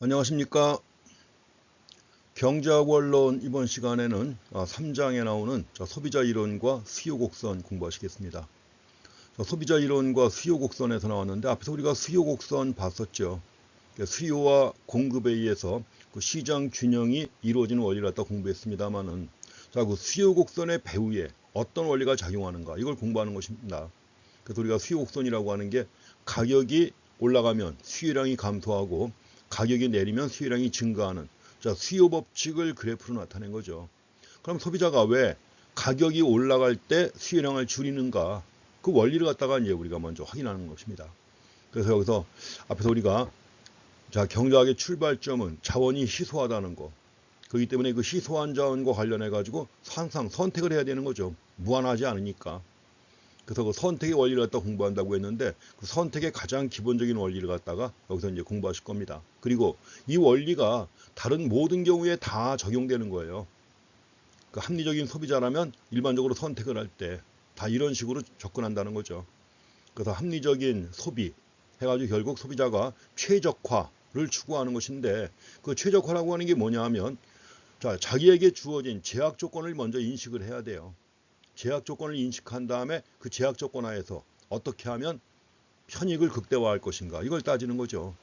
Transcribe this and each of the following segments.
안녕하십니까. 경제학 원론 이번 시간에는 3장에 나오는 소비자 이론과 수요 곡선 공부하시겠습니다. 소비자 이론과 수요 곡선에서 나왔는데 앞에서 우리가 수요 곡선 봤었죠. 수요와 공급에 의해서 그 시장 균형이 이루어지는 원리를 갖다 공부했습니다만은 그 수요 곡선의 배후에 어떤 원리가 작용하는가 이걸 공부하는 것입니다. 그래서 우리가 수요 곡선이라고 하는 게 가격이 올라가면 수요량이 감소하고 가격이 내리면 수요량이 증가하는 수요 법칙을 그래프로 나타낸 거죠. 그럼 소비자가 왜 가격이 올라갈 때 수요량을 줄이는가 그 원리를 갖다가 이제 우리가 먼저 확인하는 것입니다. 그래서 여기서 앞에서 우리가 경제학의 출발점은 자원이 희소하다는 거. 그렇기 때문에 그 희소한 자원과 관련해 가지고 항상 선택을 해야 되는 거죠. 무한하지 않으니까. 그래서 그 선택의 원리를 갖다 공부한다고 했는데 그 선택의 가장 기본적인 원리를 갖다가 여기서 이제 공부하실 겁니다. 그리고 이 원리가 다른 모든 경우에 다 적용되는 거예요. 그 합리적인 소비자라면 일반적으로 선택을 할 때 다 이런 식으로 접근한다는 거죠. 그래서 합리적인 소비 해가지고 결국 소비자가 최적화를 추구하는 것인데 그 최적화라고 하는 게 뭐냐 하면 자기에게 주어진 제약 조건을 먼저 인식을 해야 돼요. 제약 조건을 인식한 다음에 그 제약 조건 하에서 어떻게 하면 편익을 극대화할 것인가 이걸 따지는 거죠.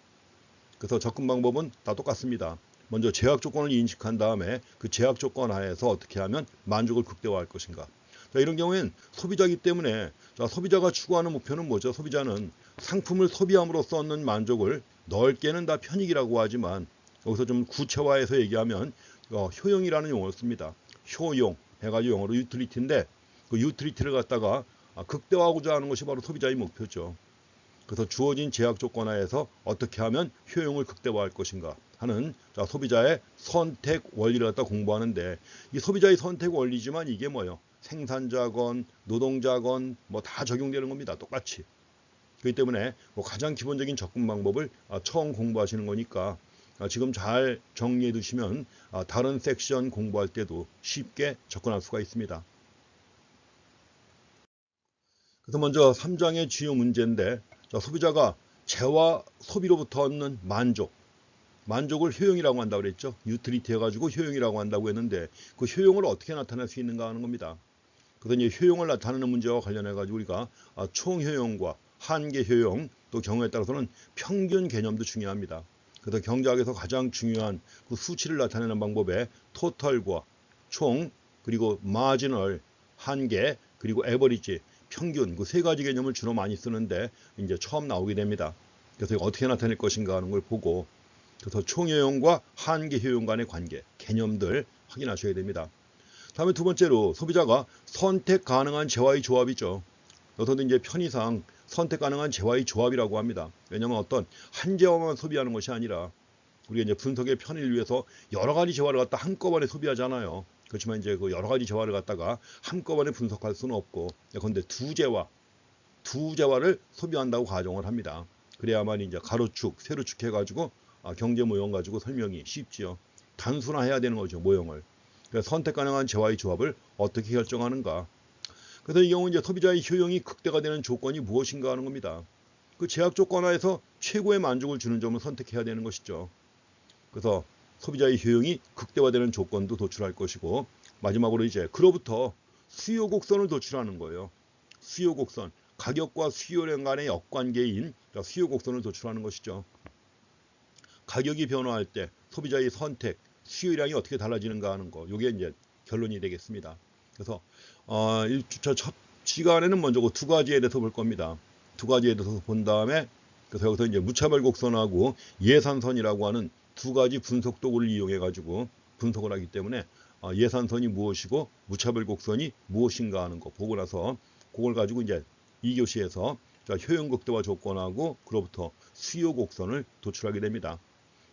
그래서 접근 방법은 다 똑같습니다. 먼저 제약 조건을 인식한 다음에 그 제약 조건 하에서 어떻게 하면 만족을 극대화할 것인가. 이런 경우엔 소비자이기 때문에 소비자가 추구하는 목표는 뭐죠? 소비자는 상품을 소비함으로써 얻는 만족을 넓게는 다 편익이라고 하지만 여기서 좀 구체화해서 얘기하면 효용이라는 용어를 씁니다. 효용 해가지고 영어로 유틸리티인데 그 유틸리티를 갖다가 극대화하고자 하는 것이 바로 소비자의 목표죠. 그래서 주어진 제약 조건 하에서 어떻게 하면 효용을 극대화할 것인가 하는 소비자의 선택 원리를 갖다 공부하는데 이 소비자의 선택 원리지만 이게 뭐예요? 생산자건 노동자건 뭐 다 적용되는 겁니다. 똑같이. 그렇기 때문에 가장 기본적인 접근 방법을 처음 공부하시는 거니까 지금 잘 정리해 두시면 다른 섹션 공부할 때도 쉽게 접근할 수가 있습니다. 그래서 먼저 3장의 주요 문제인데 소비자가 재와 소비로부터 얻는 만족을 효용이라고 한다고 그랬죠. 유틸리티 해가지고 효용이라고 한다고 했는데 그 효용을 어떻게 나타낼 수 있는가 하는 겁니다. 그래서 이제 효용을 나타내는 문제와 관련해가지고 우리가 총효용과 한계효용 또 경우에 따라서는 평균 개념도 중요합니다. 그래서 경제학에서 가장 중요한 그 수치를 나타내는 방법에 토탈과 총 그리고 마지널 한계 그리고 에버리지 평균 그 세 가지 개념을 주로 많이 쓰는데 이제 처음 나오게 됩니다. 그래서 어떻게 나타낼 것인가 하는 걸 보고 그래서 총효용과 한계효용 간의 관계 개념들 확인하셔야 됩니다. 다음에 두 번째로 소비자가 선택 가능한 재화의 조합이죠. 여기서도 이제 편의상 선택 가능한 재화의 조합이라고 합니다. 왜냐하면 어떤 한 재화만 소비하는 것이 아니라 우리가 이제 분석의 편의를 위해서 여러 가지 재화를 갖다 한꺼번에 소비하잖아요. 그렇지만 이제 그 여러 가지 재화를 갖다가 한꺼번에 분석할 수는 없고, 그런데 두 재화를 소비한다고 가정을 합니다. 그래야만 이제 가로축, 세로축 해가지고 경제 모형 가지고 설명이 쉽지요. 단순화해야 되는 거죠, 모형을. 그래서 선택 가능한 재화의 조합을 어떻게 결정하는가. 그래서 이 경우 이제 소비자의 효용이 극대화 되는 조건이 무엇인가 하는 겁니다. 그 제약 조건 하에서 최고의 만족을 주는 점을 선택해야 되는 것이죠. 그래서 소비자의 효용이 극대화되는 조건도 도출할 것이고 마지막으로 이제 그로부터 수요 곡선을 도출하는 거예요. 수요 곡선, 가격과 수요량 간의 역관계인 수요 곡선을 도출하는 것이죠. 가격이 변화할 때 소비자의 선택, 수요량이 어떻게 달라지는가 하는 거, 이게 이제 결론이 되겠습니다. 그래서 1주차 첫 시간에는 먼저 그 두 가지에 대해서 볼 겁니다. 두 가지에 대해서 본 다음에 그래서 여기서 이제 무차별 곡선하고 예산선이라고 하는 두 가지 분석 도구를 이용해 가지고 분석을 하기 때문에 예산선이 무엇이고 무차별 곡선이 무엇인가 하는 거 보고 나서 그걸 가지고 이제 2교시에서 효용 극대화 조건하고 그로부터 수요 곡선을 도출하게 됩니다.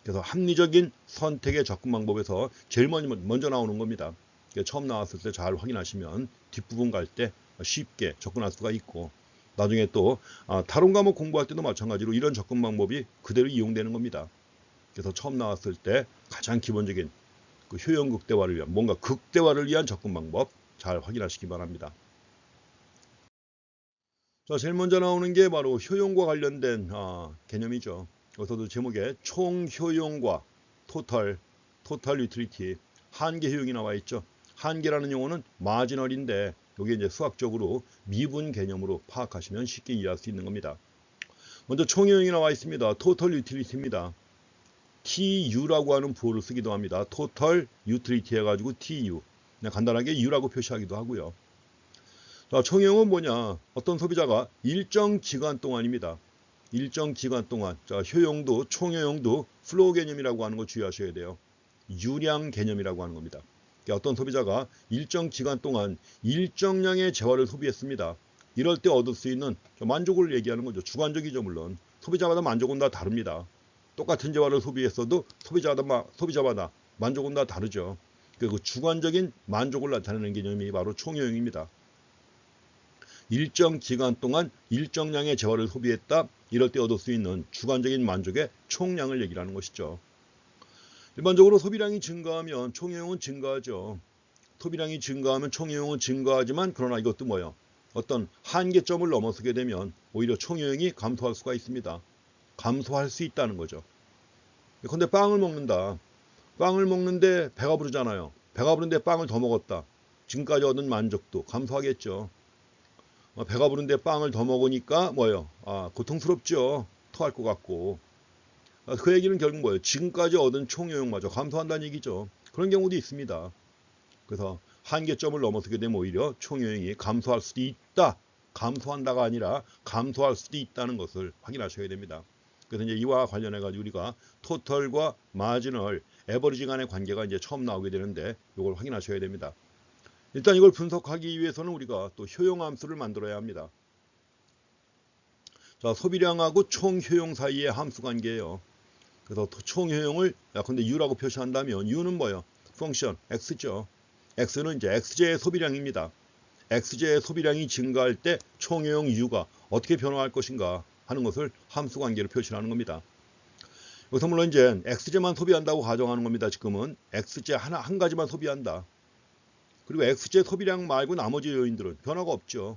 그래서 합리적인 선택의 접근 방법에서 제일 먼저 나오는 겁니다. 처음 나왔을 때 잘 확인하시면 뒷부분 갈 때 쉽게 접근할 수가 있고 나중에 또 다른 과목 공부할 때도 마찬가지로 이런 접근 방법이 그대로 이용되는 겁니다. 그래서 처음 나왔을 때 가장 기본적인 그 효용 극대화를 위한 뭔가 극대화를 위한 접근 방법 잘 확인하시기 바랍니다. 제일 먼저 나오는 게 바로 효용과 관련된 개념이죠. 여기서도 제목에 총 효용과 토탈 유틸리티, 한계 효용이 나와 있죠. 한계라는 용어는 마지널인데 이게 이제 수학적으로 미분 개념으로 파악하시면 쉽게 이해할 수 있는 겁니다. 먼저 총 효용이 나와 있습니다. 토탈 유틸리티입니다. TU라고 하는 부호를 쓰기도 합니다. 토탈 유틸리티 해가지고 TU. 그냥 간단하게 U라고 표시하기도 하고요. 자, 총 효용은 뭐냐? 어떤 소비자가 일정 기간 동안입니다. 일정 기간 동안. 자, 효용도 총 효용도 플로우 개념이라고 하는 거 주의하셔야 돼요. 유량 개념이라고 하는 겁니다. 어떤 소비자가 일정 기간 동안 일정량의 재화를 소비했습니다. 이럴 때 얻을 수 있는 만족을 얘기하는 거죠. 주관적이죠, 물론. 소비자마다 만족은 다 다릅니다. 똑같은 재화를 소비했어도 소비자마다 만족은 다 다르죠. 그 주관적인 만족을 나타내는 개념이 바로 총효용입니다. 일정 기간 동안 일정량의 재화를 소비했다. 이럴 때 얻을 수 있는 주관적인 만족의 총량을 얘기하는 것이죠. 일반적으로 소비량이 증가하면 총효용은 증가하죠. 소비량이 증가하면 총효용은 증가하지만 그러나 이것도 뭐예요? 어떤 한계점을 넘어서게 되면 오히려 총효용이 감소할 수가 있습니다. 감소할 수 있다는 거죠. 근데 빵을 먹는다. 빵을 먹는데 배가 부르잖아요. 배가 부른데 빵을 더 먹었다. 지금까지 얻은 만족도 감소하겠죠. 배가 부른데 빵을 더 먹으니까 뭐예요? 고통스럽죠. 토할 것 같고. 그 얘기는 결국 뭐예요? 지금까지 얻은 총효용마저 감소한다는 얘기죠. 그런 경우도 있습니다. 그래서 한계점을 넘어서게 되면 오히려 총효용이 감소할 수도 있다. 감소한다가 아니라 감소할 수도 있다는 것을 확인하셔야 됩니다. 그래서 이제 이와 관련해 가지고 우리가 토털과 마지널, 에버리지 간의 관계가 이제 처음 나오게 되는데 이걸 확인하셔야 됩니다. 일단 이걸 분석하기 위해서는 우리가 또 효용함수를 만들어야 합니다. 자, 소비량하고 총효용 사이의 함수 관계예요. 그래서 총효용을 근데 U라고 표시한다면 U는 뭐예요? 펑션 X죠. X는 이제 X제의 소비량입니다. X제의 소비량이 증가할 때 총효용 U가 어떻게 변화할 것인가 하는 것을 함수 관계로 표시하는 겁니다. 여기서 물론 이제 X제만 소비한다고 가정하는 겁니다. 지금은 X제 한 가지만 소비한다. 그리고 X제 소비량 말고 나머지 요인들은 변화가 없죠.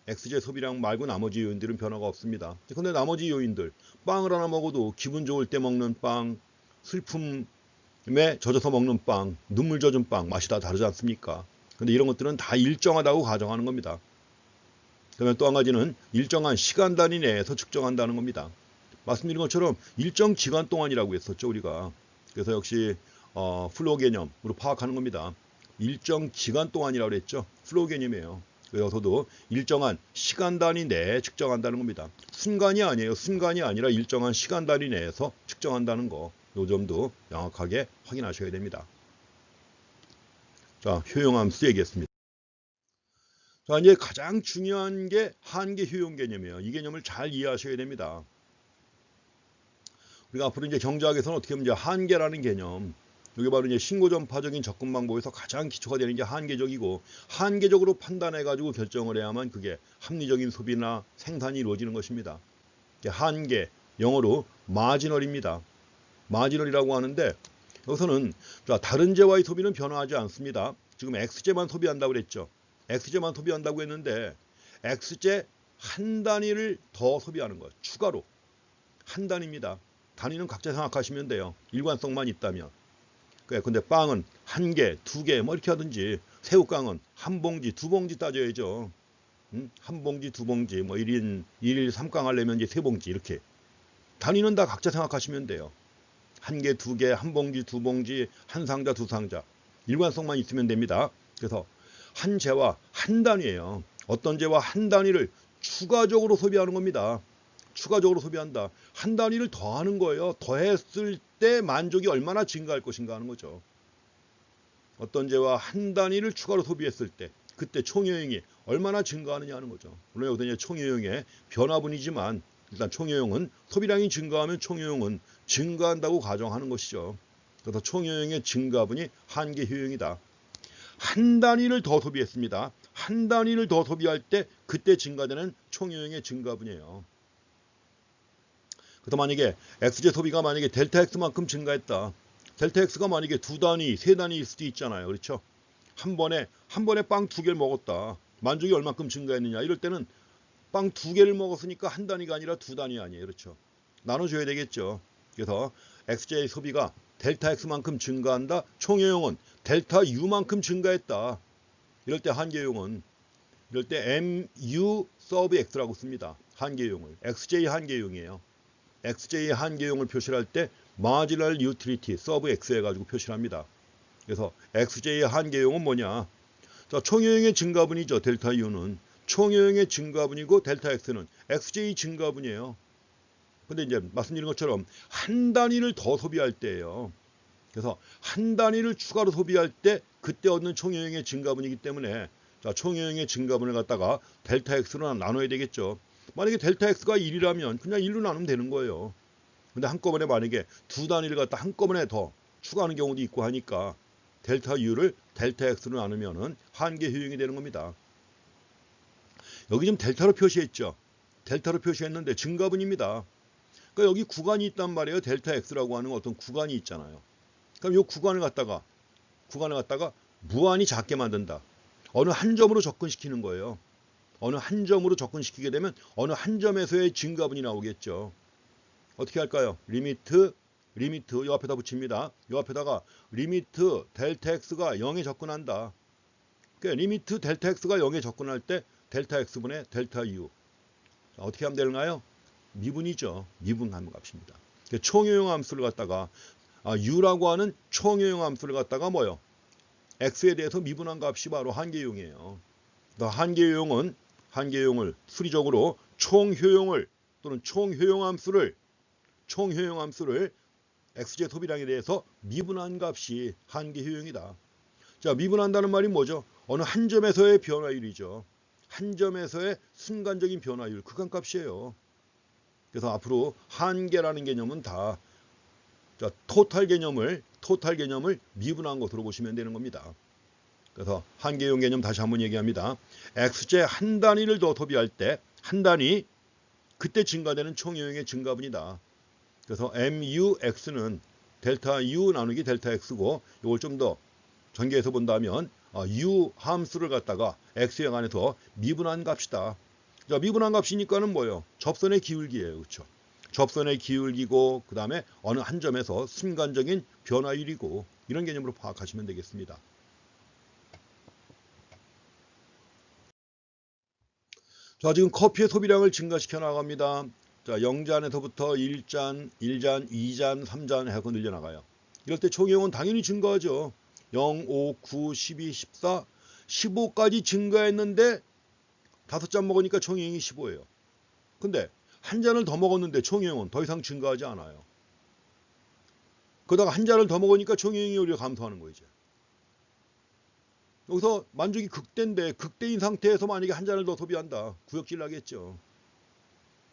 X제 소비량 말고 나머지 요인들은 변화가 없습니다. 근데 나머지 요인들, 빵을 하나 먹어도 기분 좋을 때 먹는 빵, 슬픔에 젖어서 먹는 빵, 눈물 젖은 빵, 맛이 다 다르지 않습니까? 근데 이런 것들은 다 일정하다고 가정하는 겁니다. 그러면 또 한 가지는 일정한 시간 단위 내에서 측정한다는 겁니다. 말씀드린 것처럼 일정 기간 동안이라고 했었죠, 우리가. 그래서 역시 플로우 개념으로 파악하는 겁니다. 일정 기간 동안이라고 했죠. 플로우 개념이에요. 그래서도 일정한 시간 단위 내에 측정한다는 겁니다. 순간이 아니에요. 순간이 아니라 일정한 시간 단위 내에서 측정한다는 거. 이 점도 명확하게 확인하셔야 됩니다. 자, 효용함수 얘기했습니다. 자, 이제 가장 중요한 게 한계 효용 개념이에요. 이 개념을 잘 이해하셔야 됩니다. 우리가 앞으로 이제 경제학에서는 어떻게 보면 이제 한계라는 개념, 이게 바로 이제 신고전파적인 접근 방법에서 가장 기초가 되는 게 한계적이고, 한계적으로 판단해가지고 결정을 해야만 그게 합리적인 소비나 생산이 이루어지는 것입니다. 한계, 영어로 마지널입니다. 마지널이라고 하는데 여기서는 다른 재와의 소비는 변화하지 않습니다. 지금 X제만 소비한다고 그랬죠. X제만 소비한다고 했는데 X제 한 단위를 더 소비하는 것, 추가로 한 단위입니다. 단위는 각자 생각하시면 돼요. 일관성만 있다면. 근데 빵은 한 개, 두 개, 뭐 이렇게 하든지, 새우깡은 한 봉지, 두 봉지 따져야죠. 한 봉지, 두 봉지, 뭐 1일 3깡 하려면 이제 세 봉지, 이렇게. 단위는 다 각자 생각하시면 돼요. 한 개, 두 개, 한 봉지, 두 봉지, 한 상자, 두 상자. 일관성만 있으면 됩니다. 그래서 한 재와 한 단위예요. 어떤 재와 한 단위를 추가적으로 소비하는 겁니다. 추가적으로 소비한다. 한 단위를 더하는 거예요. 더했을 때 만족이 얼마나 증가할 것인가 하는 거죠. 어떤 재와 한 단위를 추가로 소비했을 때 그때 총효용이 얼마나 증가하느냐 하는 거죠. 물론 여기서 이제 총효용의 변화분이지만 일단 총효용은 소비량이 증가하면 총효용은 증가한다고 가정하는 것이죠. 그래서 총효용의 증가분이 한계 효용이다. 한 단위를 더 소비했습니다. 한 단위를 더 소비할 때 그때 증가되는 총효용의 증가분이에요. 그래서 만약에 X제 소비가 만약에 델타 X만큼 증가했다. 델타 X가 만약에 두 단위, 세 단위일 수도 있잖아요. 그렇죠? 한 번에 빵 두 개를 먹었다. 만족이 얼마큼 증가했느냐. 이럴 때는 빵 두 개를 먹었으니까 한 단위가 아니라 두 단위 아니에요. 그렇죠? 나눠줘야 되겠죠. 그래서 XJ 소비가 델타 X만큼 증가한다. 총효용은 델타 U만큼 증가했다. 이럴 때 한계용은 이럴 때 MU 서브 X라고 씁니다. 한계용을. XJ 한계용이에요. XJ 한계용을 표시할 때 마지널 유틸리티 서브 X 해가지고 표시를 합니다. 그래서 XJ 한계용은 뭐냐? 자, 총효용의 증가분이죠. 델타 U는. 총효용의 증가분이고 델타 X는 XJ 증가분이에요. 근데 이제 말씀드린 것처럼 한 단위를 더 소비할 때예요. 그래서 한 단위를 추가로 소비할 때 그때 얻는 총효용의 증가분이기 때문에 자, 총효용의 증가분을 갖다가 델타 X로 나눠야 되겠죠. 만약에 델타 X가 1이라면 그냥 1로 나누면 되는 거예요. 근데 한꺼번에 만약에 두 단위를 갖다 한꺼번에 더 추가하는 경우도 있고 하니까 델타 U를 델타 X로 나누면은 한계 효용이 되는 겁니다. 여기 지금 델타로 표시했죠. 델타로 표시했는데 증가분입니다. 그러니까 여기 구간이 있단 말이에요. 델타 X라고 하는 어떤 구간이 있잖아요. 그럼 이 구간을 갖다가 무한히 작게 만든다. 어느 한 점으로 접근시키는 거예요. 어느 한 점으로 접근시키게 되면 어느 한 점에서의 증가분이 나오겠죠. 어떻게 할까요? 리미트 이 앞에다 붙입니다. 이 앞에다가 리미트 델타 X가 0에 접근한다. 그러니까 리미트 델타 X가 0에 접근할 때 델타 X분의 델타 U. 자, 어떻게 하면 되나요? 미분이죠. 미분하는 값입니다. 그러니까 총효용 함수를 갖다가 U라고 하는 총효용 함수를 갖다가 뭐요? X에 대해서 미분한 값이 바로 한계용이에요. 한계용을 수리적으로 총효용을 또는 총효용 함수를 XJ 소비량에 대해서 미분한 값이 한계효용이다. 자, 미분한다는 말이 뭐죠? 어느 한 점에서의 변화율이죠. 한 점에서의 순간적인 변화율, 극한값이에요. 그래서 앞으로 한계라는 개념은 다 자, 토탈 개념을 미분한 것으로 보시면 되는 겁니다. 그래서 한계용 개념 다시 한번 얘기합니다. XJ 한 단위를 더 소비할 때 한 단위 그때 증가되는 총효용의 증가분이다. 그래서 MUX는 델타 U 나누기 델타 X고 이걸 좀 더 전개해서 본다면 U 함수를 갖다가 X에 관해서 미분한 값이다. 자, 미분한 값이니까는 뭐예요? 접선의 기울기예요. 그렇죠? 접선의 기울기고 그 다음에 어느 한 점에서 순간적인 변화율이고 이런 개념으로 파악하시면 되겠습니다. 자, 지금 커피의 소비량을 증가시켜 나갑니다. 자, 0잔에서부터 1잔, 2잔, 3잔 해서 늘려나가요. 이럴 때 총용은 당연히 증가하죠. 0, 5, 9, 12, 14, 15까지 증가했는데 5잔 먹으니까 총용이 15예요. 근데 한 잔을 더 먹었는데 총용은 더 이상 증가하지 않아요. 그러다가 한 잔을 더 먹으니까 총용이 오히려 감소하는 거죠. 여기서 만족이 극대인데 극대인 상태에서 만약에 한 잔을 더 소비한다. 구역질 나겠죠.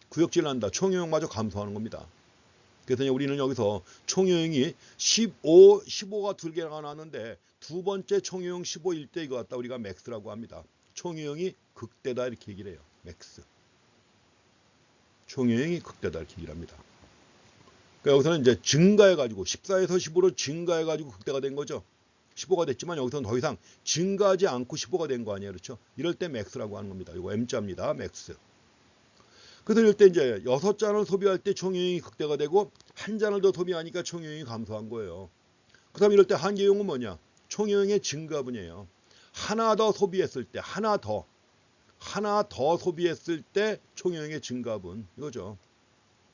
구역질 난다. 총효용마저 감소하는 겁니다. 그래서 우리는 여기서 총효용이 15가 두 개가 나왔는데 두 번째 총효용 15일 때 이거 갖다 우리가 맥스라고 합니다. 총효용이 극대다 이렇게 얘기를 해요. 맥스. 총효용이 극대다 이렇게 얘기를 합니다. 그러니까 여기서는 이제 증가해가지고 14에서 15로 증가해가지고 극대가 된 거죠. 15가 됐지만 여기서는 더 이상 증가하지 않고 15가 된 거 아니에요. 그렇죠? 이럴 때 맥스라고 하는 겁니다. 이거 M자입니다. 맥스. 그래서 이럴 때 이제 6잔을 소비할 때 총효용이 극대가 되고 한 잔을 더 소비하니까 총효용이 감소한 거예요. 그 다음에 이럴 때 한계용은 뭐냐? 총효용의 증가분이에요. 하나 더 소비했을 때 하나 더 소비했을 때 총효용의 증가분 이거죠.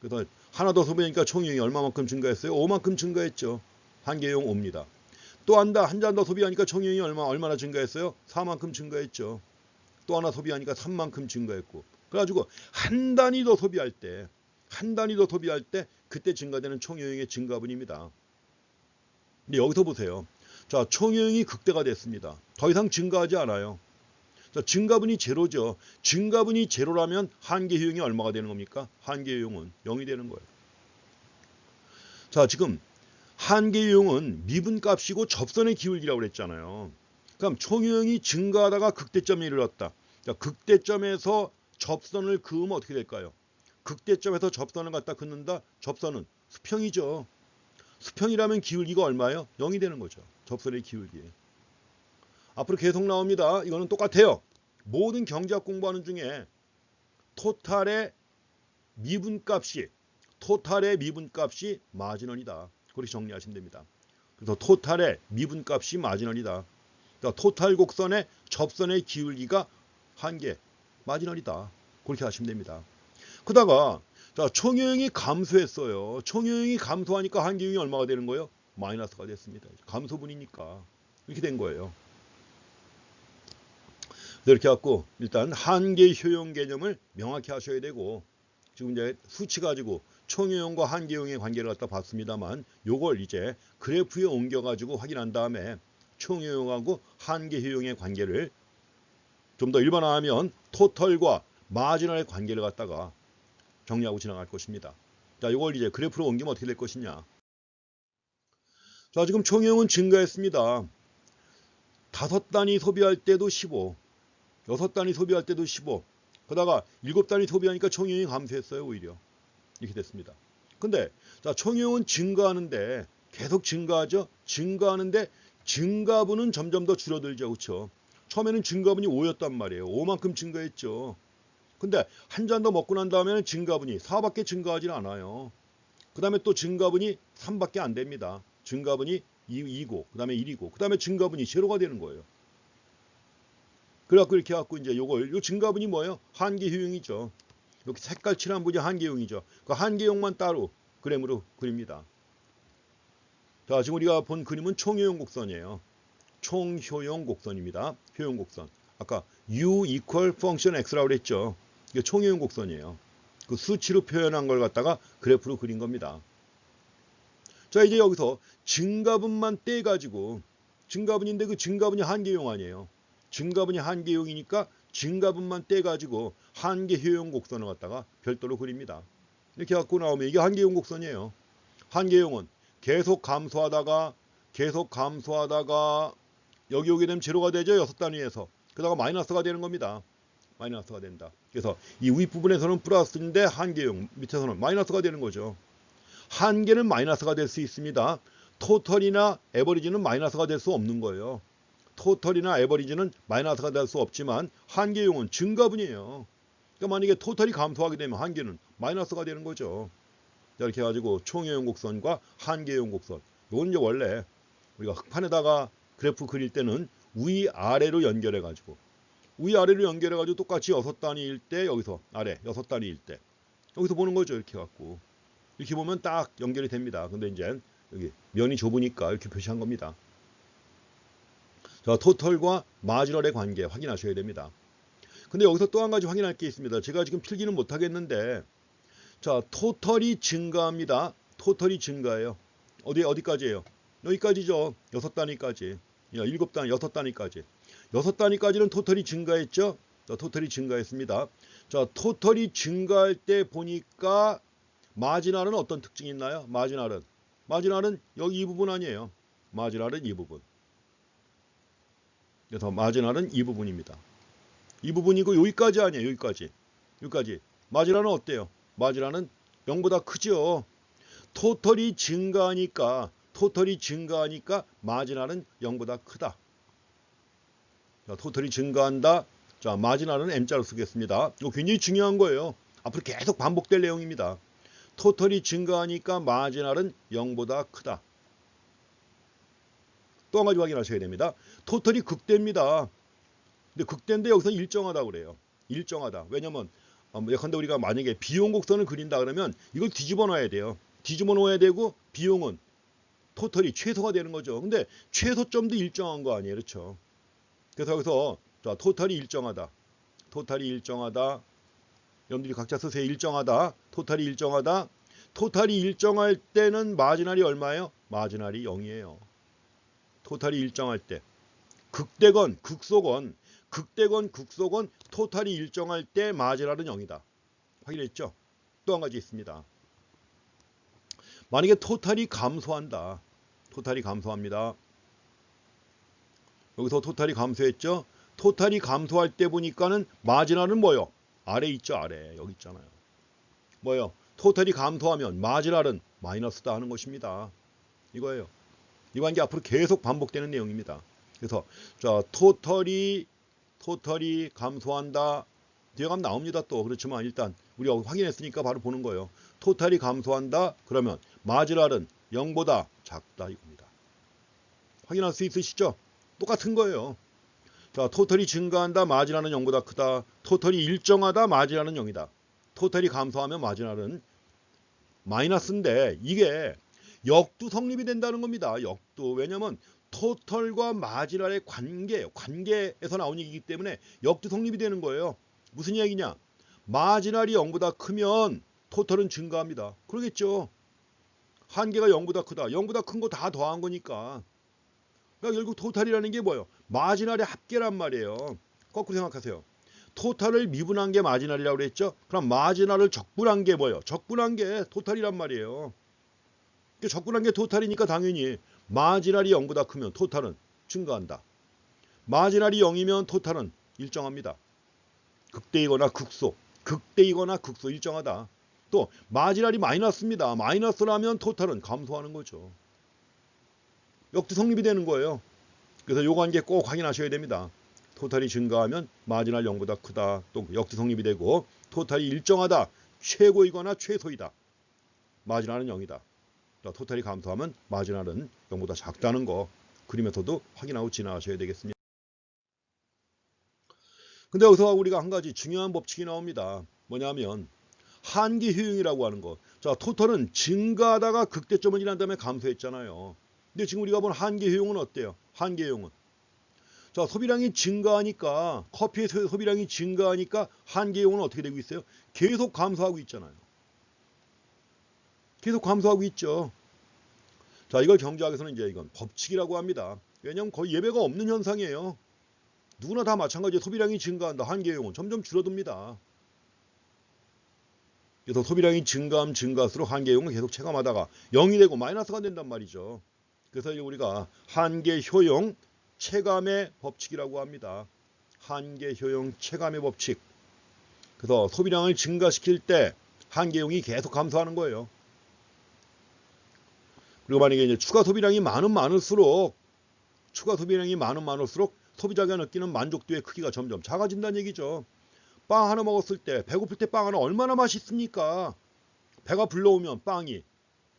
그래서 하나 더 소비하니까 총효용이 얼마만큼 증가했어요? 5만큼 증가했죠. 한계용 5입니다. 또 한 잔 더 소비하니까 총효용이 얼마나 증가했어요? 4만큼 증가했죠. 또 하나 소비하니까 3만큼 증가했고. 그래가지고 한 단위 더 소비할 때 그때 증가되는 총효용의 증가분입니다. 근데 여기서 보세요. 자, 총효용이 극대가 됐습니다. 더 이상 증가하지 않아요. 자, 증가분이 제로죠. 증가분이 제로라면 한계효용이 얼마가 되는 겁니까? 한계효용은 0이 되는 거예요. 자, 지금 한계효용은 미분값이고 접선의 기울기라고 그랬잖아요. 그럼 총효용이 증가하다가 극대점에 이르렀다. 자, 극대점에서 접선을 그으면 어떻게 될까요? 극대점에서 접선을 갖다 긋는다. 접선은 수평이죠. 수평이라면 기울기가 얼마예요? 0이 되는 거죠. 접선의 기울기. 앞으로 계속 나옵니다. 이거는 똑같아요. 모든 경제학 공부하는 중에 토탈의 미분값이 토탈의 미분값이 마지널이다. 그렇게 정리하시면 됩니다. 그래서 토탈의 미분값이 마지널이다. 그러니까 토탈 곡선의 접선의 기울기가 한계, 마지널이다. 그렇게 하시면 됩니다. 그러다가 자, 총효용이 감소했어요. 총효용이 감소하니까 한계용이 얼마가 되는 거예요? 마이너스가 됐습니다. 감소분이니까 이렇게 된 거예요. 이렇게 갖고 일단 한계 효용 개념을 명확히 하셔야 되고, 지금 이제 수치 가지고 총효용과 한계용의 관계를 갖다 봤습니다만, 요걸 이제 그래프에 옮겨 가지고 확인한 다음에 총효용하고 한계 효용의 관계를 좀 더 일반화하면 토털과 마지널의 관계를 갖다가 정리하고 지나갈 것입니다. 자, 이걸 이제 그래프로 옮기면 어떻게 될 것이냐. 자, 지금 총효용은 증가했습니다. 5단위 소비할 때도 15, 6단위 소비할 때도 15, 그러다가 7단위 소비하니까 총효용이 감소했어요. 오히려 이렇게 됐습니다. 근데 자, 총효용은 증가하는데 계속 증가하죠. 증가하는데 증가분은 점점 더 줄어들죠. 그렇죠? 처음에는 증가분이 5였단 말이에요. 5만큼 증가했죠. 근데 한 잔 더 먹고 난 다음에는 증가분이 4밖에 증가하지 않아요. 그 다음에 또 증가분이 3밖에 안 됩니다. 증가분이 2고, 그 다음에 1이고, 그 다음에 증가분이 제로가 되는 거예요. 그래갖고 이렇게 해갖고 이제 요 증가분이 뭐예요? 한계 효용이죠. 이렇게 색깔 칠한 분이 한계용이죠. 그 한계용만 따로 그램으로 그립니다. 자, 지금 우리가 본 그림은 총효용 곡선이에요. 총효용 곡선입니다. 효용 곡선. 아까 U equal function x라고 그랬죠. 이게 총효용 곡선이에요. 그 수치로 표현한 걸 갖다가 그래프로 그린 겁니다. 자, 이제 여기서 증가분만 떼가지고, 증가분인데 그 증가분이 한계용 아니에요. 증가분이 한계용이니까 증가분만 떼가지고 한계 효용 곡선을 갖다가 별도로 그립니다. 이렇게 갖고 나오면 이게 한계용 곡선이에요. 한계용은 계속 감소하다가 여기 오게 되면 제로가 되죠. 6단위에서. 그러다가 마이너스가 되는 겁니다. 마이너스가 된다. 그래서 이 윗부분에서는 플러스인데 한계용, 밑에서는 마이너스가 되는 거죠. 한계는 마이너스가 될 수 있습니다. 토털이나 에버리지는 마이너스가 될 수 없는 거예요. 토털이나 에버리지는 마이너스가 될 수 없지만 한계용은 증가분이에요. 그러니까 만약에 토털이 감소하게 되면 한계는 마이너스가 되는 거죠. 이렇게 해가지고 총효용 곡선과 한계용 곡선, 이건 이제 원래 우리가 흑판에다가 그래프 그릴 때는 위아래로 연결해가지고 똑같이 6단위일 때 여기서 아래 6단위일 때 여기서 보는 거죠. 이렇게 갖고 이렇게 보면 딱 연결이 됩니다. 근데 이제 여기 면이 좁으니까 이렇게 표시한 겁니다. 자, 토털과 마지널의 관계 확인하셔야 됩니다. 근데 여기서 또 한 가지 확인할 게 있습니다. 제가 지금 필기는 못 하겠는데, 자, 토털이 증가합니다. 토털이 증가해요. 어디까지예요? 여기까지죠. 6단위까지. 7단위, 6단위까지. 6단위까지는 토털이 증가했죠. 자, 토털이 증가했습니다. 자, 토털이 증가할 때 보니까 마지널은 어떤 특징이 있나요? 마지널은 여기 이 부분 아니에요. 마지널은 이 부분. 그래서 마지널은 이 부분입니다. 이 부분이고 여기까지 아니에요. 여기까지. 마지널은 어때요? 마지널은 0보다 크죠. 토털이 증가하니까 마지널은 0보다 크다. 자, 토털이 증가한다. 자, 마지널은 M자로 쓰겠습니다. 이거 굉장히 중요한 거예요. 앞으로 계속 반복될 내용입니다. 토털이 증가하니까 마지널은 0보다 크다. 또 한 가지 확인하셔야 됩니다. 토털이 극대입니다. 근데 극대인데 여기서 일정하다고 그래요. 일정하다. 왜냐면 예컨대 우리가 만약에 비용 곡선을 그린다 그러면 이걸 뒤집어 놔야 돼요. 뒤집어 놓아야 되고 비용은 토털이 최소가 되는 거죠. 근데 최소점도 일정한 거 아니에요. 그렇죠? 그래서 여기서 자, 토털이 일정하다. 여러분들이 각자 쓰세요. 일정하다. 토털이 일정하다. 토털이 일정할 때는 마지널이 얼마예요? 마지널이 0이에요. 토탈이 일정할 때. 극대건 극소건 토탈이 일정할 때 마지널은 0이다. 확인했죠? 또 한 가지 있습니다. 만약에 토탈이 감소한다. 토탈이 감소합니다. 여기서 토탈이 감소했죠? 토탈이 감소할 때 보니까는 마지널은 뭐요? 아래 있죠. 아래. 여기 있잖아요. 뭐요? 토탈이 감소하면 마지널은 마이너스다 하는 것입니다. 이거예요. 이 관계 앞으로 계속 반복되는 내용입니다. 그래서 자, 토털이 감소한다. 뒤에 가면 나옵니다. 또 그렇지만 일단 우리가 확인했으니까 바로 보는 거예요. 토탈이 감소한다. 그러면 마지날은 0보다 작다 이겁니다. 확인할 수 있으시죠? 똑같은 거예요. 자, 토탈이 증가한다. 마지날은 0보다 크다. 토탈이 일정하다. 마지날은 0이다. 토탈이 감소하면 마지날은 마이너스인데 이게 역도 성립이 된다는 겁니다. 역도. 왜냐하면 토탈과 마지날의 관계에서 나온 얘기이기 때문에 역도 성립이 되는 거예요. 무슨 얘기냐? 마지날이 0보다 크면 토탈은 증가합니다. 그러겠죠. 한계가 0보다 크다. 0보다 큰 거 다 더한 거니까. 그러니까 결국 토탈이라는 게 뭐예요? 마지날의 합계란 말이에요. 거꾸로 생각하세요. 토탈을 미분한 게 마지날이라고 그랬죠? 그럼 마지날을 적분한 게 뭐예요? 적분한 게 토탈이란 말이에요. 적분한 게 토탈이니까 당연히 마지날이 0보다 크면 토탈은 증가한다. 마지날이 0이면 토탈은 일정합니다. 극대이거나 극소. 극대이거나 극소 일정하다. 또 마지날이 마이너스입니다. 마이너스라면 토탈은 감소하는 거죠. 역도 성립이 되는 거예요. 그래서 요 관계 꼭 확인하셔야 됩니다. 토탈이 증가하면 마지날 0보다 크다. 또 역도 성립이 되고 토탈이 일정하다. 최고이거나 최소이다. 마지날은 0이다. 토탈이 감소하면 마지날은 0보다 작다는 거 그림에서도 확인하고 지나가셔야 되겠습니다. 근데 여기서 우리가 한 가지 중요한 법칙이 나옵니다. 뭐냐면 한계 효용이라고 하는 거. 자, 토탈은 증가하다가 극대점을 지난 다음에 감소했잖아요. 근데 지금 우리가 본 한계 효용은 어때요? 한계 효용은. 자, 소비량이 증가하니까 커피의 소비량이 증가하니까 한계 효용은 어떻게 되고 있어요? 계속 감소하고 있잖아요. 계속 감소하고 있죠. 자, 이걸 경제학에서는 이제 이건 법칙이라고 합니다. 왜냐하면 거의 예외가 없는 현상이에요. 누구나 다 마찬가지예요. 소비량이 증가한다. 한계 효용은 점점 줄어듭니다. 그래서 소비량이 증가하면 증가할수록 한계 효용은 계속 체감하다가 0이 되고 마이너스가 된단 말이죠. 그래서 우리가 한계 효용 체감의 법칙이라고 합니다. 한계 효용 체감의 법칙. 그래서 소비량을 증가시킬 때 한계 효용이 계속 감소하는 거예요. 그리고 만약에 이제 추가 소비량이 많을수록 소비자가 느끼는 만족도의 크기가 점점 작아진다는 얘기죠. 빵 하나 먹었을 때 배고플 때 빵 하나 얼마나 맛있습니까? 배가 불러오면 빵이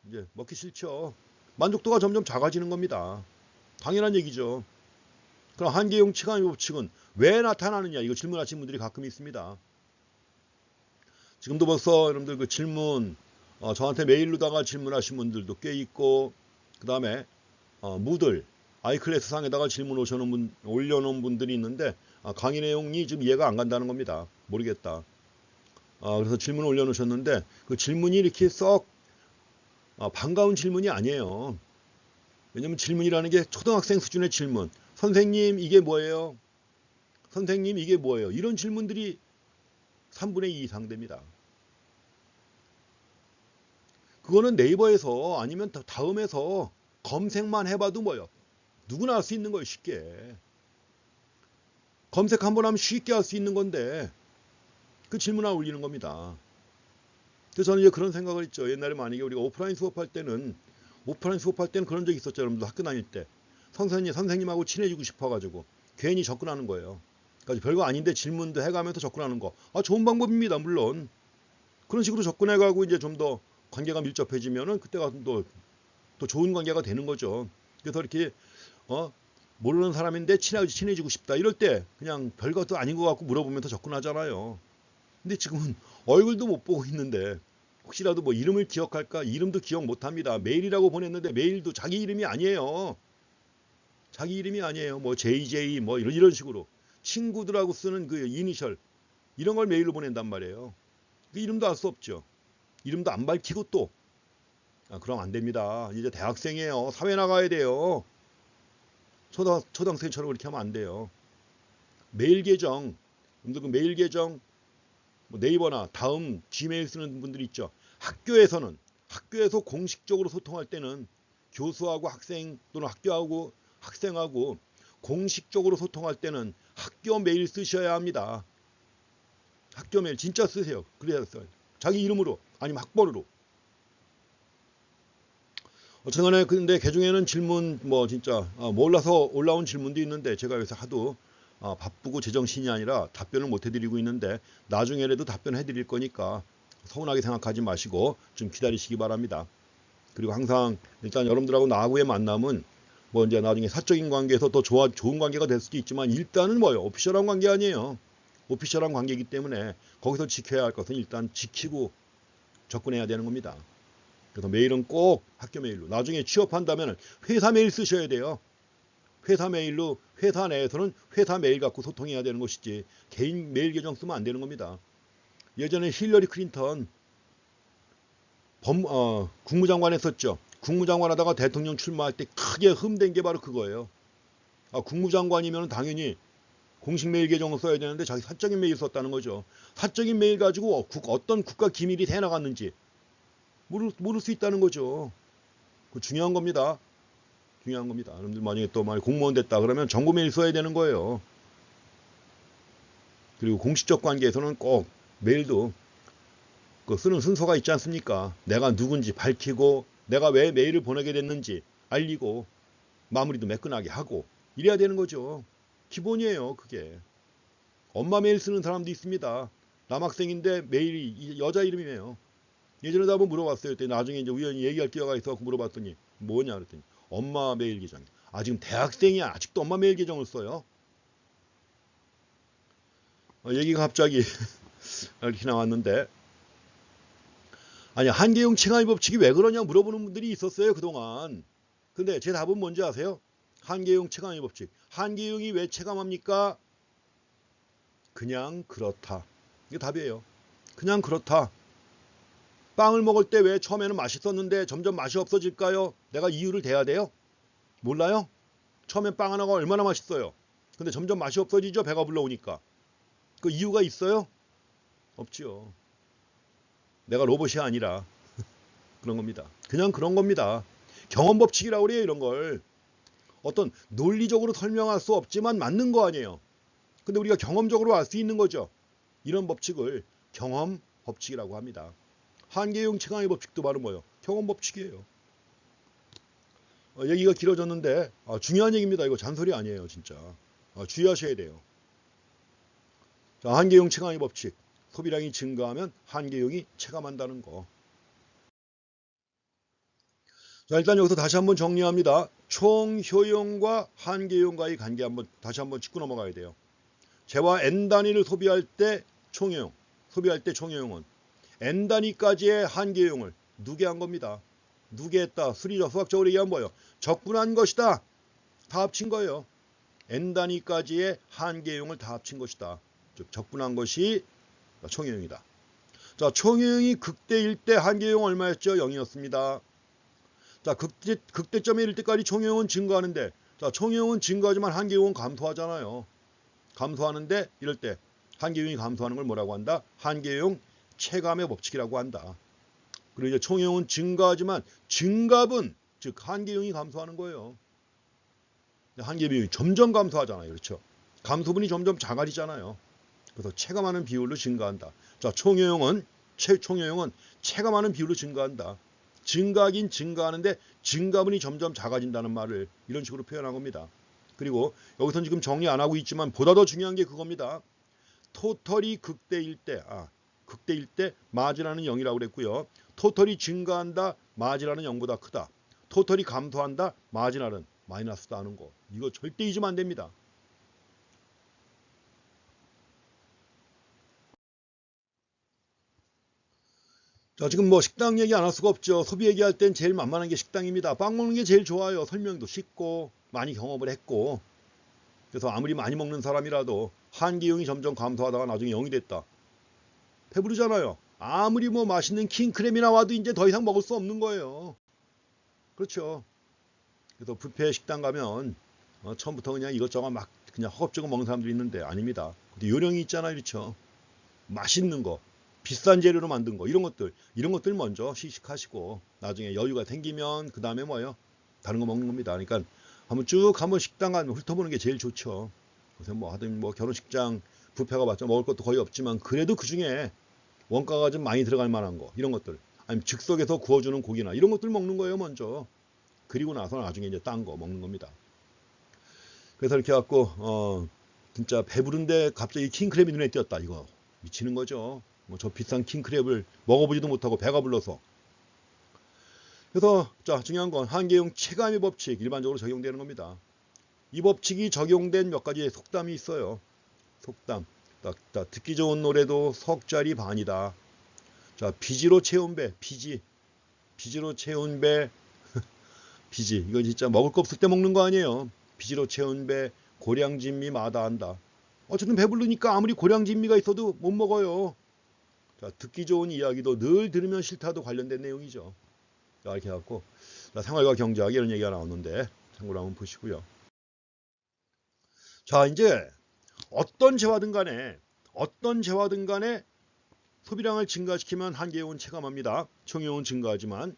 이제 먹기 싫죠. 만족도가 점점 작아지는 겁니다. 당연한 얘기죠. 그럼 한계용 체감의 법칙은 왜 나타나느냐? 이거 질문하시는 분들이 가끔 있습니다. 지금도 벌써 여러분들 그 질문 저한테 메일로다가 질문하신 분들도 꽤 있고 그 다음에 무들 아이클래스 상에다가 질문 올려놓은 분들이 있는데 강의 내용이 지금 이해가 안 간다는 겁니다. 모르겠다. 그래서 질문을 올려놓으셨는데 그 질문이 이렇게 썩 반가운 질문이 아니에요. 왜냐면 질문이라는 게 초등학생 수준의 질문. 선생님 이게 뭐예요? 선생님 이게 뭐예요? 이런 질문들이 3분의 2 이상 됩니다. 그거는 네이버에서 아니면 다음에서 검색만 해봐도 뭐예요? 누구나 할 수 있는 거예요. 쉽게. 검색 한번 하면 쉽게 할 수 있는 건데 그 질문 하나 올리는 겁니다. 그래서 저는 이제 그런 생각을 했죠. 옛날에 만약에 우리가 오프라인 수업할 때는 그런 적이 있었죠. 여러분들 학교 다닐 때. 선생님하고 친해지고 싶어가지고 괜히 접근하는 거예요. 그러니까 별거 아닌데 질문도 해가면서 접근하는 거. 좋은 방법입니다. 물론. 그런 식으로 접근해가고 이제 좀 더 관계가 밀접해지면은 그때가 또 좋은 관계가 되는 거죠. 그래서 이렇게 모르는 사람인데 친해지고 싶다. 이럴 때 그냥 별것도 아닌 것 같고 물어보면서 접근하잖아요. 근데 지금은 얼굴도 못 보고 있는데 혹시라도 뭐 이름을 기억할까? 이름도 기억 못합니다. 메일이라고 보냈는데 메일도 자기 이름이 아니에요. 자기 이름이 아니에요. 뭐 JJ 뭐 이런 식으로 친구들하고 쓰는 그 이니셜 이런 걸 메일로 보낸단 말이에요. 그 이름도 알 수 없죠. 이름도 안 밝히고 또 그럼 안 됩니다. 이제 대학생이에요. 사회 나가야 돼요. 초등학생처럼 그렇게 하면 안 돼요. 메일 계정, 여러분들 그 메일 계정 뭐 네이버나 다음 지메일 쓰는 분들이 있죠. 학교에서 공식적으로 소통할 때는 교수하고 학생 또는 학교하고 학생하고 공식적으로 소통할 때는 학교 메일 쓰셔야 합니다. 학교 메일 진짜 쓰세요. 그래서 자기 이름으로 아니면 학번으로. 어쨌거나 근데 개중에는 질문 뭐 진짜 몰라서 올라온 질문도 있는데 제가 여기서 하도 바쁘고 제정신이 아니라 답변을 못 해드리고 있는데 나중에라도 답변해 드릴 거니까 서운하게 생각하지 마시고 좀 기다리시기 바랍니다. 그리고 항상 일단 여러분들하고 나하고의 만남은 뭐 이제 나중에 사적인 관계에서 더 좋은 관계가 될 수도 있지만 일단은 뭐예요? 오피셜한 관계 아니에요. 오피셜한 관계이기 때문에 거기서 지켜야 할 것은 일단 지키고 접근해야 되는 겁니다. 그래서 메일은 꼭 학교 메일로, 나중에 취업한다면 회사 메일 쓰셔야 돼요. 회사 메일로, 회사 내에서는 회사 메일 갖고 소통해야 되는 것이지 개인 메일 계정 쓰면 안 되는 겁니다. 예전에 힐러리 클린턴 국무장관 했었죠. 국무장관 하다가 대통령 출마할 때 크게 흠된 게 바로 그거예요. 국무장관이면 당연히 공식 메일 계정을 써야 되는데 자기 사적인 메일 썼다는 거죠. 사적인 메일 가지고 어떤 국가 기밀이 새 나갔는지 모를 수 있다는 거죠. 그 중요한 겁니다. 중요한 겁니다. 여러분들 만약에 또 공무원 됐다 그러면 정보 메일 써야 되는 거예요. 그리고 공식적 관계에서는 꼭 메일도 그 쓰는 순서가 있지 않습니까? 내가 누군지 밝히고 내가 왜 메일을 보내게 됐는지 알리고 마무리도 매끈하게 하고 이래야 되는 거죠. 기본이에요, 그게. 엄마 메일 쓰는 사람도 있습니다. 남학생인데 메일이 여자 이름이에요. 예전에도 한번 물어봤어요. 그때 나중에 이제 우연히 얘기할 기회가 있어서 물어봤더니 뭐냐 그랬더니 엄마 메일 계정. 지금 대학생이야. 아직도 엄마 메일 계정을 써요. 얘기가 갑자기 이렇게 나왔는데 아니 한계용 칭하위 법칙이 왜 그러냐 물어보는 분들이 있었어요 그동안. 근데 제 답은 뭔지 아세요? 한계용 체감의 법칙. 한계용이 왜 체감합니까? 그냥 그렇다. 이게 답이에요. 그냥 그렇다. 빵을 먹을 때 왜 처음에는 맛있었는데 점점 맛이 없어질까요? 내가 이유를 대야 돼요? 몰라요? 처음엔 빵 하나가 얼마나 맛있어요. 근데 점점 맛이 없어지죠. 배가 불러오니까. 그 이유가 있어요? 없지요. 내가 로봇이 아니라 그런 겁니다. 그냥 그런 겁니다. 경험 법칙이라고 그래요. 이런 걸. 어떤 논리적으로 설명할 수 없지만 맞는 거 아니에요. 근데 우리가 경험적으로 알 수 있는 거죠. 이런 법칙을 경험 법칙이라고 합니다. 한계용 체감의 법칙도 바로 뭐예요? 경험 법칙이에요. 얘기가 길어졌는데 중요한 얘기입니다. 이거 잔소리 아니에요. 진짜. 주의하셔야 돼요. 자, 한계용 체감의 법칙. 소비량이 증가하면 한계용이 체감한다는 거. 자, 일단 여기서 다시 한번 정리합니다. 총효용과 한계용과의 관계 다시 한번 짚고 넘어가야 돼요. 재화 N 단위를 소비할 때 총효용, 소비할 때 총효용은 N 단위까지의 한계용을 누계한 겁니다. 누계했다. 수학적으로 얘기하면 뭐예요? 적분한 것이다. 다 합친 거예요. N 단위까지의 한계용을 다 합친 것이다. 즉 적분한 것이 총효용이다. 자, 총효용이 극대일 때 한계용 얼마였죠? 0이었습니다. 자, 극대점에 이를 때까지 총효용은 증가하는데, 자, 총효용은 증가하지만 한계용은 감소하잖아요. 감소하는데 이럴 때 한계용이 감소하는 걸 뭐라고 한다? 한계용 체감의 법칙이라고 한다. 그리고 이제 총효용은 증가하지만 증갑은 즉 한계용이 감소하는 거예요. 한계용이 점점 감소하잖아요. 그렇죠? 감소분이 점점 작아지잖아요. 그래서 체감하는 비율로 증가한다. 자, 총효용은 체감하는 비율로 증가한다. 증가하긴 증가하는데 증가분이 점점 작아진다는 말을 이런 식으로 표현한 겁니다. 그리고 여기서는 지금 정리 안 하고 있지만 보다 더 중요한 게 그겁니다. 토털이 극대일 때 마진하는 0이라고 그랬고요. 토털이 증가한다. 마진하는 0보다 크다. 토털이 감소한다. 마진하는 마이너스다 하는 거. 이거 절대 잊으면 안 됩니다. 자, 지금 뭐 식당 얘기 안 할 수가 없죠. 소비 얘기할 땐 제일 만만한 게 식당입니다. 빵 먹는 게 제일 좋아요. 설명도 쉽고 많이 경험을 했고. 그래서 아무리 많이 먹는 사람이라도 한계용이 점점 감소하다가 나중에 0이 됐다. 배부르잖아요. 아무리 뭐 맛있는 킹크랩이 나와도 이제 더 이상 먹을 수 없는 거예요. 그렇죠. 그래서 뷔페 식당 가면 처음부터 그냥 이것저것 막 그냥 허겁지겁 먹는 사람들이 있는데 아닙니다. 근데 요령이 있잖아요. 그렇죠. 맛있는 거, 비싼 재료로 만든 거 이런 것들 먼저 시식하시고 나중에 여유가 생기면 그 다음에 뭐예요? 다른 거 먹는 겁니다. 그러니까 한번 식당 가면 훑어보는 게 제일 좋죠. 그래서 뭐 하든 뭐 결혼식장 뷔페가 봤자 먹을 것도 거의 없지만 그래도 그 중에 원가가 좀 많이 들어갈 만한 거 이런 것들 아니면 즉석에서 구워주는 고기나 이런 것들 먹는 거예요 먼저. 그리고 나서 나중에 이제 딴 거 먹는 겁니다. 그래서 이렇게 갖고 진짜 배부른데 갑자기 킹크랩이 눈에 띄었다. 이거 미치는 거죠. 뭐 저 비싼 킹크랩을 먹어보지도 못하고 배가 불러서. 그래서 자, 중요한 건 한계용 체감의 법칙 일반적으로 적용되는 겁니다. 이 법칙이 적용된 몇 가지의 속담이 있어요. 속담. 듣기 좋은 노래도 석자리 반이다. 자, 비지로 채운 배, 비지로 채운 배, 비지. 이거 진짜 먹을 거 없을 때 먹는 거 아니에요. 비지로 채운 배, 고량진미 마다한다. 어쨌든 배부르니까 아무리 고량진미가 있어도 못 먹어요. 자, 듣기 좋은 이야기도 늘 들으면 싫다도 관련된 내용이죠. 자, 이렇게 해갖고 생활과 경제학 이런 얘기가 나오는데 참고로 한번 보시고요. 자, 이제 어떤 재화든 간에 소비량을 증가시키면 한계용은 체감합니다. 총용은 증가하지만.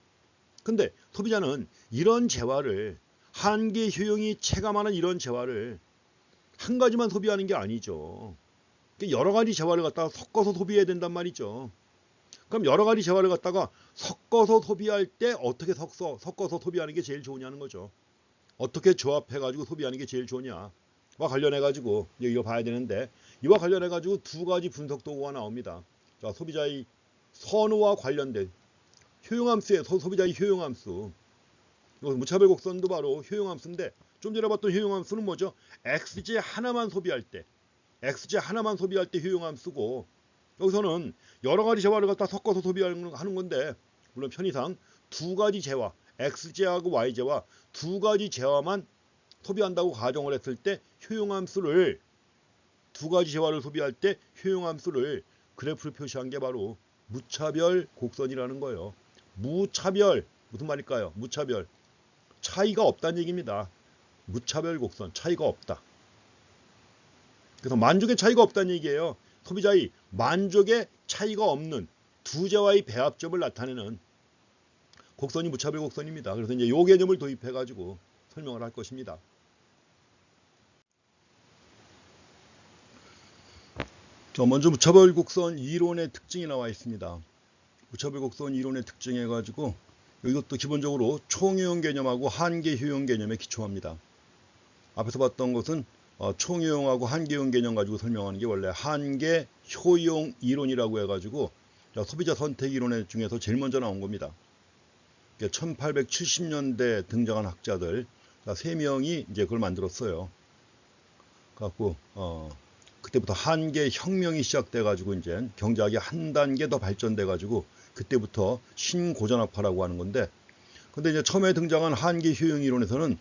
근데 소비자는 이런 재화를 한계 효용이 체감하는 이런 재화를 한 가지만 소비하는 게 아니죠. 여러 가지 재화를 갖다가 섞어서 소비해야 된단 말이죠. 그럼 여러 가지 재화를 갖다가 섞어서 소비할 때 어떻게 섞어서 소비하는 게 제일 좋으냐는 거죠. 어떻게 조합해가지고 소비하는 게 제일 좋으냐와 관련해가지고 이거 봐야 되는데 이와 관련해가지고 두 가지 분석 도구가 나옵니다. 자, 소비자의 선호와 관련된 효용함수의 소비자의 효용함수. 이거 무차별 곡선도 바로 효용함수인데 좀 전에 봤던 효용함수는 뭐죠? XJ 하나만 소비할 때 효용함수고 여기서는 여러 가지 재화를 갖다 섞어서 소비하는 건데 물론 편의상 두 가지 재화 XJ하고 YJ와 두 가지 재화만 소비한다고 가정을 했을 때 효용함수를 두 가지 재화를 소비할 때 효용함수를 그래프를 표시한 게 바로 무차별 곡선이라는 거예요. 무차별 무슨 말일까요? 무차별 차이가 없다는 얘기입니다. 무차별 곡선 차이가 없다. 그래서 만족의 차이가 없다는 얘기예요. 소비자의 만족의 차이가 없는 두 재화의 배합점을 나타내는 곡선이 무차별 곡선입니다. 그래서 이제 요 개념을 도입해 가지고 설명을 할 것입니다. 자, 먼저 무차별 곡선 이론의 특징이 나와 있습니다. 무차별 곡선 이론의 특징 해가지고 이것도 기본적으로 총효용 개념하고 한계 효용 개념에 기초합니다. 앞에서 봤던 것은 총효용하고 한계효용 개념 가지고 설명하는 게 원래 한계 효용 이론이라고 해가지고 소비자 선택 이론 중에서 제일 먼저 나온 겁니다. 1870년대 등장한 학자들 3명이 이제 그걸 만들었어요. 갖고 그때부터 한계 혁명이 시작돼 가지고 이제 경제학이 한 단계 더 발전돼 가지고 그때부터 신고전학파라고 하는 건데 근데 이제 처음에 등장한 한계 효용 이론에서는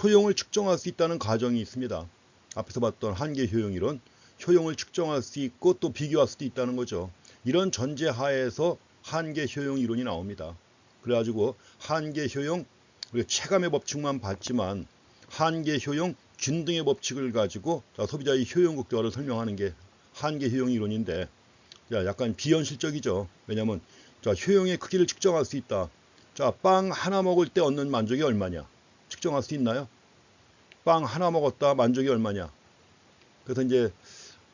효용을 측정할 수 있다는 가정이 있습니다. 앞에서 봤던 한계 효용 이론 효용을 측정할 수 있고 또 비교할 수도 있다는 거죠. 이런 전제 하에서 한계 효용 이론이 나옵니다. 그래가지고 한계 효용 우리가 체감의 법칙만 봤지만 한계 효용 균등의 법칙을 가지고 소비자의 효용 극대화를 설명하는 게 한계 효용 이론인데 약간 비현실적이죠. 왜냐하면 효용의 크기를 측정할 수 있다. 빵 하나 먹을 때 얻는 만족이 얼마냐? 측정할 수 있나요? 빵 하나 먹었다 만족이 얼마냐? 그래서 이제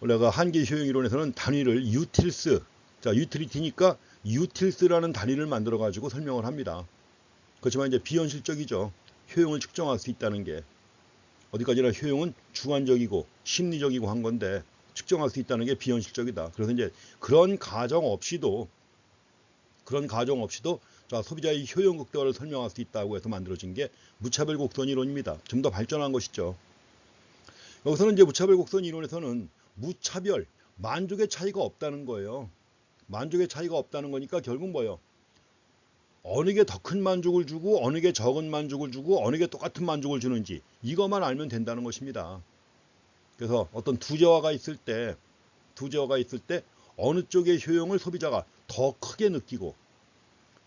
원래가 한계 효용 이론에서는 단위를 유틸스, 유틸리티니까 유틸스라는 단위를 만들어 가지고 설명을 합니다. 그렇지만 이제 비현실적이죠. 효용을 측정할 수 있다는 게 어디까지나 효용은 주관적이고 심리적이고 한 건데 측정할 수 있다는 게 비현실적이다. 그래서 이제 그런 가정 없이도 소비자의 효용 극대화를 설명할 수 있다고 해서 만들어진 게 무차별 곡선 이론입니다. 좀 더 발전한 것이죠. 여기서는 이제 무차별 곡선 이론에서는 무차별 만족의 차이가 없다는 거예요. 만족의 차이가 없다는 거니까 결국 뭐예요? 어느 게 더 큰 만족을 주고 어느 게 적은 만족을 주고 어느 게 똑같은 만족을 주는지 이것만 알면 된다는 것입니다. 그래서 어떤 두 재화가 있을 때 어느 쪽의 효용을 소비자가 더 크게 느끼고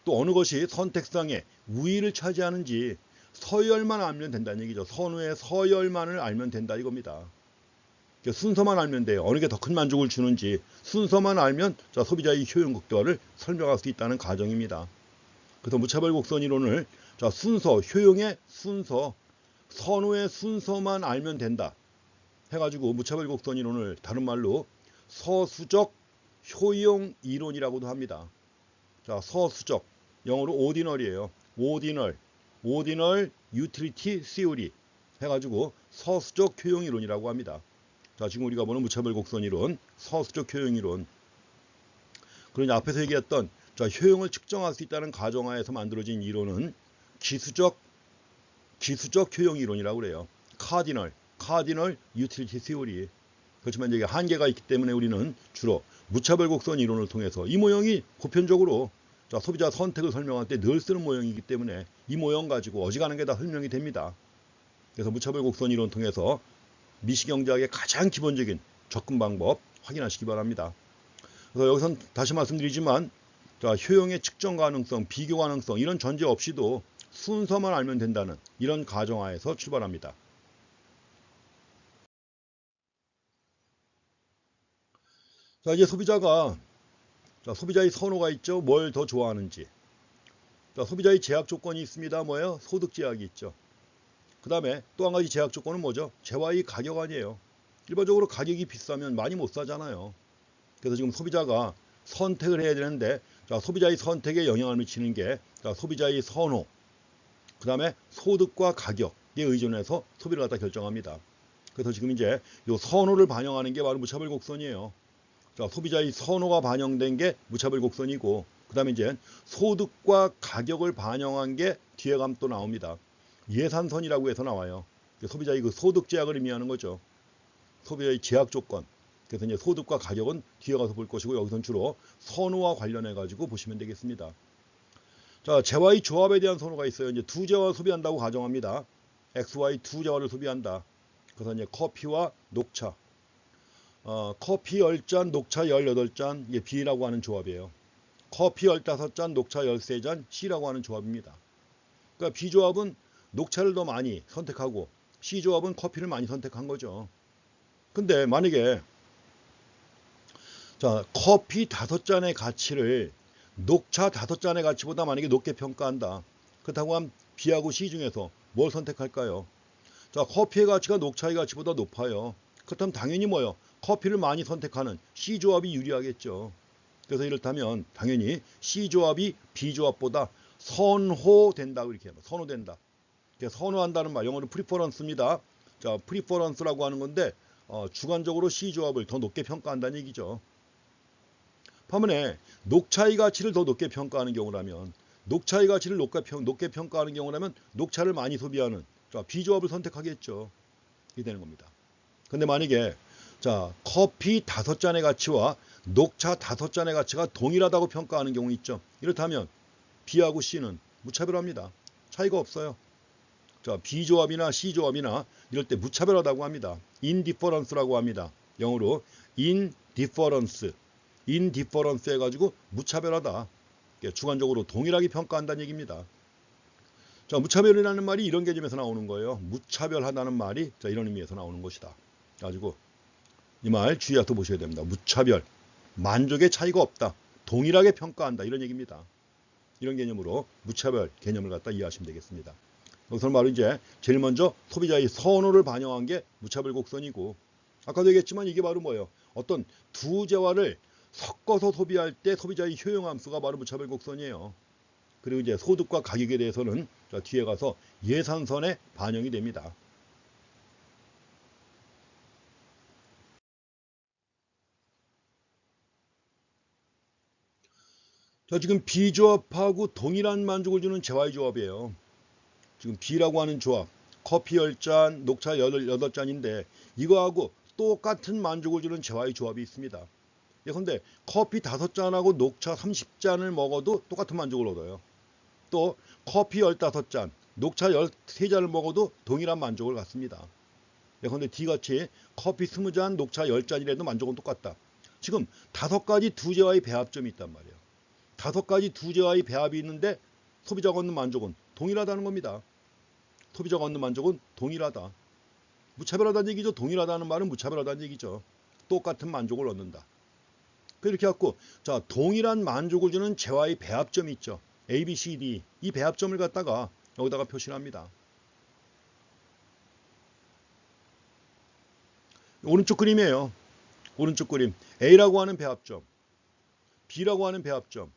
또 어느 것이 선택상에 우위를 차지하는지 서열만 알면 된다는 얘기죠. 선후의 서열만을 알면 된다 이겁니다. 순서만 알면 돼요. 어느 게 더 큰 만족을 주는지 순서만 알면 소비자의 효용 극대화를 설명할 수 있다는 가정입니다. 그래서 무차별 곡선 이론을 순서, 효용의 순서, 선후의 순서만 알면 된다 해가지고 무차별 곡선 이론을 다른 말로 서수적 효용 이론이라고도 합니다. 서수적 영어로 오디널이에요. 오디널 유틸리티 시오리 해가지고 서수적 효용 이론이라고 합니다. 자, 지금 우리가 보는 무차별 곡선 이론, 서술적 효용 이론. 그러니 앞에서 얘기했던 자, 효용을 측정할 수 있다는 가정하에서 만들어진 이론은 기수적 효용 이론이라고 그래요. 카디널 유틸리티 시오리. 그렇지만 이게 한계가 있기 때문에 우리는 주로 무차별 곡선 이론을 통해서 이 모형이 보편적으로 자, 소비자 선택을 설명할 때 늘 쓰는 모형이기 때문에 이 모형 가지고 어지간한 게 다 설명이 됩니다. 그래서 무차별 곡선 이론 통해서 미시경제학의 가장 기본적인 접근 방법 확인하시기 바랍니다. 그래서 여기선 다시 말씀드리지만 자, 효용의 측정 가능성, 비교 가능성 이런 전제 없이도 순서만 알면 된다는 이런 가정하에서 출발합니다. 자, 이제 소비자의 선호가 있죠. 뭘 더 좋아하는지. 자, 소비자의 제약 조건이 있습니다. 뭐예요? 소득 제약이 있죠. 그 다음에 또 한 가지 제약 조건은 뭐죠? 재화의 가격 아니에요. 일반적으로 가격이 비싸면 많이 못 사잖아요. 그래서 지금 소비자가 선택을 해야 되는데 자, 소비자의 선택에 영향을 미치는 게 자, 소비자의 선호, 그 다음에 소득과 가격에 의존해서 소비를 갖다 결정합니다. 그래서 지금 이제 이 선호를 반영하는 게 바로 무차별 곡선이에요. 자, 소비자의 선호가 반영된 게 무차별 곡선이고 그 다음에 이제 소득과 가격을 반영한 게 뒤에 가면 또 나옵니다. 예산선이라고 해서 나와요. 소비자의 그 소득 제약을 의미하는 거죠. 소비자의 제약 조건. 그래서 이제 소득과 가격은 뒤에 가서 볼 것이고 여기서는 주로 선호와 관련해 가지고 보시면 되겠습니다. 자, 재화의 조합에 대한 선호가 있어요. 이제 두 재화 소비한다고 가정합니다. XY 두 재화를 소비한다. 그래서 이제 커피와 녹차. 커피 10잔, 녹차 18잔, 이게 B라고 하는 조합이에요. 커피 15잔, 녹차 13잔, C라고 하는 조합입니다. 그러니까 B조합은 녹차를 더 많이 선택하고 C조합은 커피를 많이 선택한 거죠. 근데 만약에 자, 커피 5잔의 가치를 녹차 5잔의 가치보다 만약에 높게 평가한다. 그렇다고 하면 B하고 C 중에서 뭘 선택할까요? 자, 커피의 가치가 녹차의 가치보다 높아요. 그렇다면 당연히 뭐요? 커피를 많이 선택하는 C조합이 유리하겠죠. 그래서 이렇다면 당연히 C조합이 B조합보다 선호된다. 이렇게 해요. 선호된다. 선호한다는 말, 영어로 프리퍼런스입니다. 자, 프리퍼런스라고 하는 건데 주관적으로 C조합을 더 높게 평가한다는 얘기죠. 반면에 녹차의 가치를 더 높게 평가하는 경우라면 녹차의 가치를 높게 평가하는 경우라면 녹차를 많이 소비하는 자, B조합을 선택하겠죠. 이렇게 되는 겁니다. 근데 만약에 자, 커피 5잔의 가치와 녹차 5잔의 가치가 동일하다고 평가하는 경우 있죠. 이렇다면 B하고 C는 무차별합니다. 차이가 없어요. 자, B조합이나 C조합이나 이럴 때 무차별하다고 합니다. indifference라고 합니다. 영어로 indifference 해가지고 무차별하다. 주관적으로 동일하게 평가한다는 얘기입니다. 자, 무차별이라는 말이 이런 개념에서 나오는 거예요. 무차별하다는 말이 자, 이런 의미에서 나오는 것이다. 가지고 이 말 주의해서 보셔야 됩니다. 무차별, 만족의 차이가 없다. 동일하게 평가한다. 이런 얘기입니다. 이런 개념으로 무차별 개념을 갖다 이해하시면 되겠습니다. 여기서는 바로 이제 제일 먼저 소비자의 선호를 반영한 게 무차별 곡선이고 아까도 얘기했지만 이게 바로 뭐예요? 어떤 두 재화를 섞어서 소비할 때 소비자의 효용함수가 바로 무차별 곡선이에요. 그리고 이제 소득과 가격에 대해서는 자, 뒤에 가서 예산선에 반영이 됩니다. 자, 지금 B조합하고 동일한 만족을 주는 재화의 조합이에요. 지금 B라고 하는 조합, 커피 10잔, 녹차 8잔인데 이거하고 똑같은 만족을 주는 재화의 조합이 있습니다. 예컨대 커피 5잔하고 녹차 30잔을 먹어도 똑같은 만족을 얻어요. 또 커피 15잔, 녹차 13잔을 먹어도 동일한 만족을 갖습니다. 예컨대 D같이 커피 20잔, 녹차 10잔이라도 만족은 똑같다. 지금 5가지 두 재화의 배합점이 있단 말이에요. 5가지 두 재화의 배합이 있는데 소비자가 얻는 만족은 동일하다는 겁니다. 소비자가 얻는 만족은 동일하다. 무차별하다는 얘기죠. 동일하다는 말은 무차별하다는 얘기죠. 똑같은 만족을 얻는다. 이렇게 갖고 자, 동일한 만족을 주는 재화의 배합점이 있죠. A, B, C, D 이 배합점을 갖다가 여기다가 표시를 합니다. 오른쪽 그림이에요. 오른쪽 그림 A라고 하는 배합점, B라고 하는 배합점,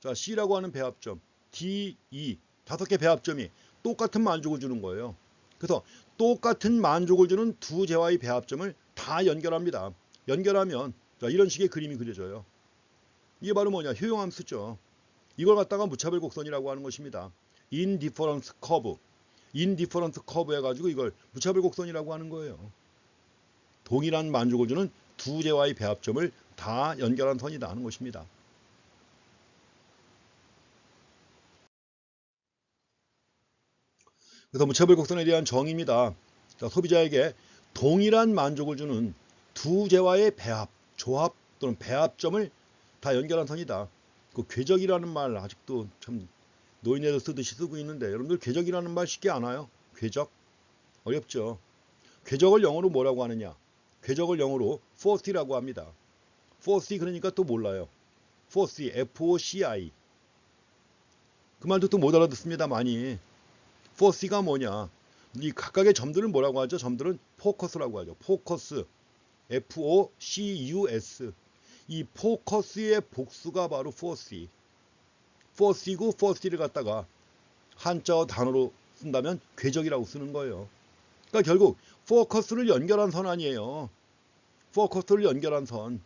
자, C라고 하는 배합점, D, E 5개 배합점이 똑같은 만족을 주는 거예요. 그래서 똑같은 만족을 주는 두 재화의 배합점을 다 연결합니다. 연결하면 자, 이런 식의 그림이 그려져요. 이게 바로 뭐냐? 효용함수죠. 이걸 갖다가 무차별 곡선이라고 하는 것입니다. 인디퍼런스 커브. 인디퍼런스 커브 해가지고 이걸 무차별 곡선이라고 하는 거예요. 동일한 만족을 주는 두 재와의 배합점을 다 연결한 선이다 하는 것입니다. 그래서 무차별 곡선에 대한 정의입니다. 자, 소비자에게 동일한 만족을 주는 두 재와의 배합, 조합 또는 배합점을 다 연결한 선이다. 그 궤적이라는 말 아직도 참 노인네들 쓰듯이 쓰고 있는데 여러분들 궤적이라는 말 쉽게 아나요? 궤적? 어렵죠. 궤적을 영어로 뭐라고 하느냐? 궤적을 영어로 force라고 합니다. force 그러니까 또 몰라요. force, F-O-C-I. 그 말도 또 못 알아듣습니다. 많이. force가 뭐냐? 이 각각의 점들을 뭐라고 하죠? 점들은 포커스라고 하죠. 포커스, F-O-C-U-S. 이 포커스의 복수가 바로 force. force이고 force를 갖다가 한자어 단어로 쓴다면 궤적이라고 쓰는 거예요. 그러니까 결국 포커스를 연결한 선 아니에요. 포커스를 연결한 선.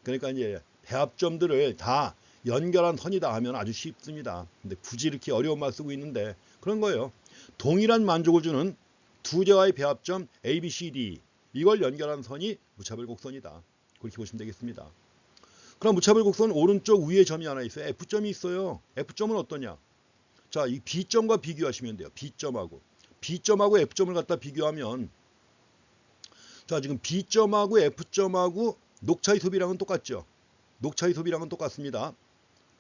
그러니까 이제 배합점들을 다 연결한 선이다 하면 아주 쉽습니다. 근데 굳이 이렇게 어려운 말 쓰고 있는데 그런 거예요. 동일한 만족을 주는 두 재와의 배합점 A, B, C, D 이걸 연결한 선이 무차별 곡선이다. 그렇게 보시면 되겠습니다. 그럼 무차별 곡선 오른쪽 위에 점이 하나 있어요. F점이 있어요. F점은 어떠냐? 자, 이 B점과 비교하시면 돼요. B점하고 F점을 갖다 비교하면 자, 지금 B점하고 F점하고 녹차의 소비량은 똑같죠. 녹차의 소비량은 똑같습니다.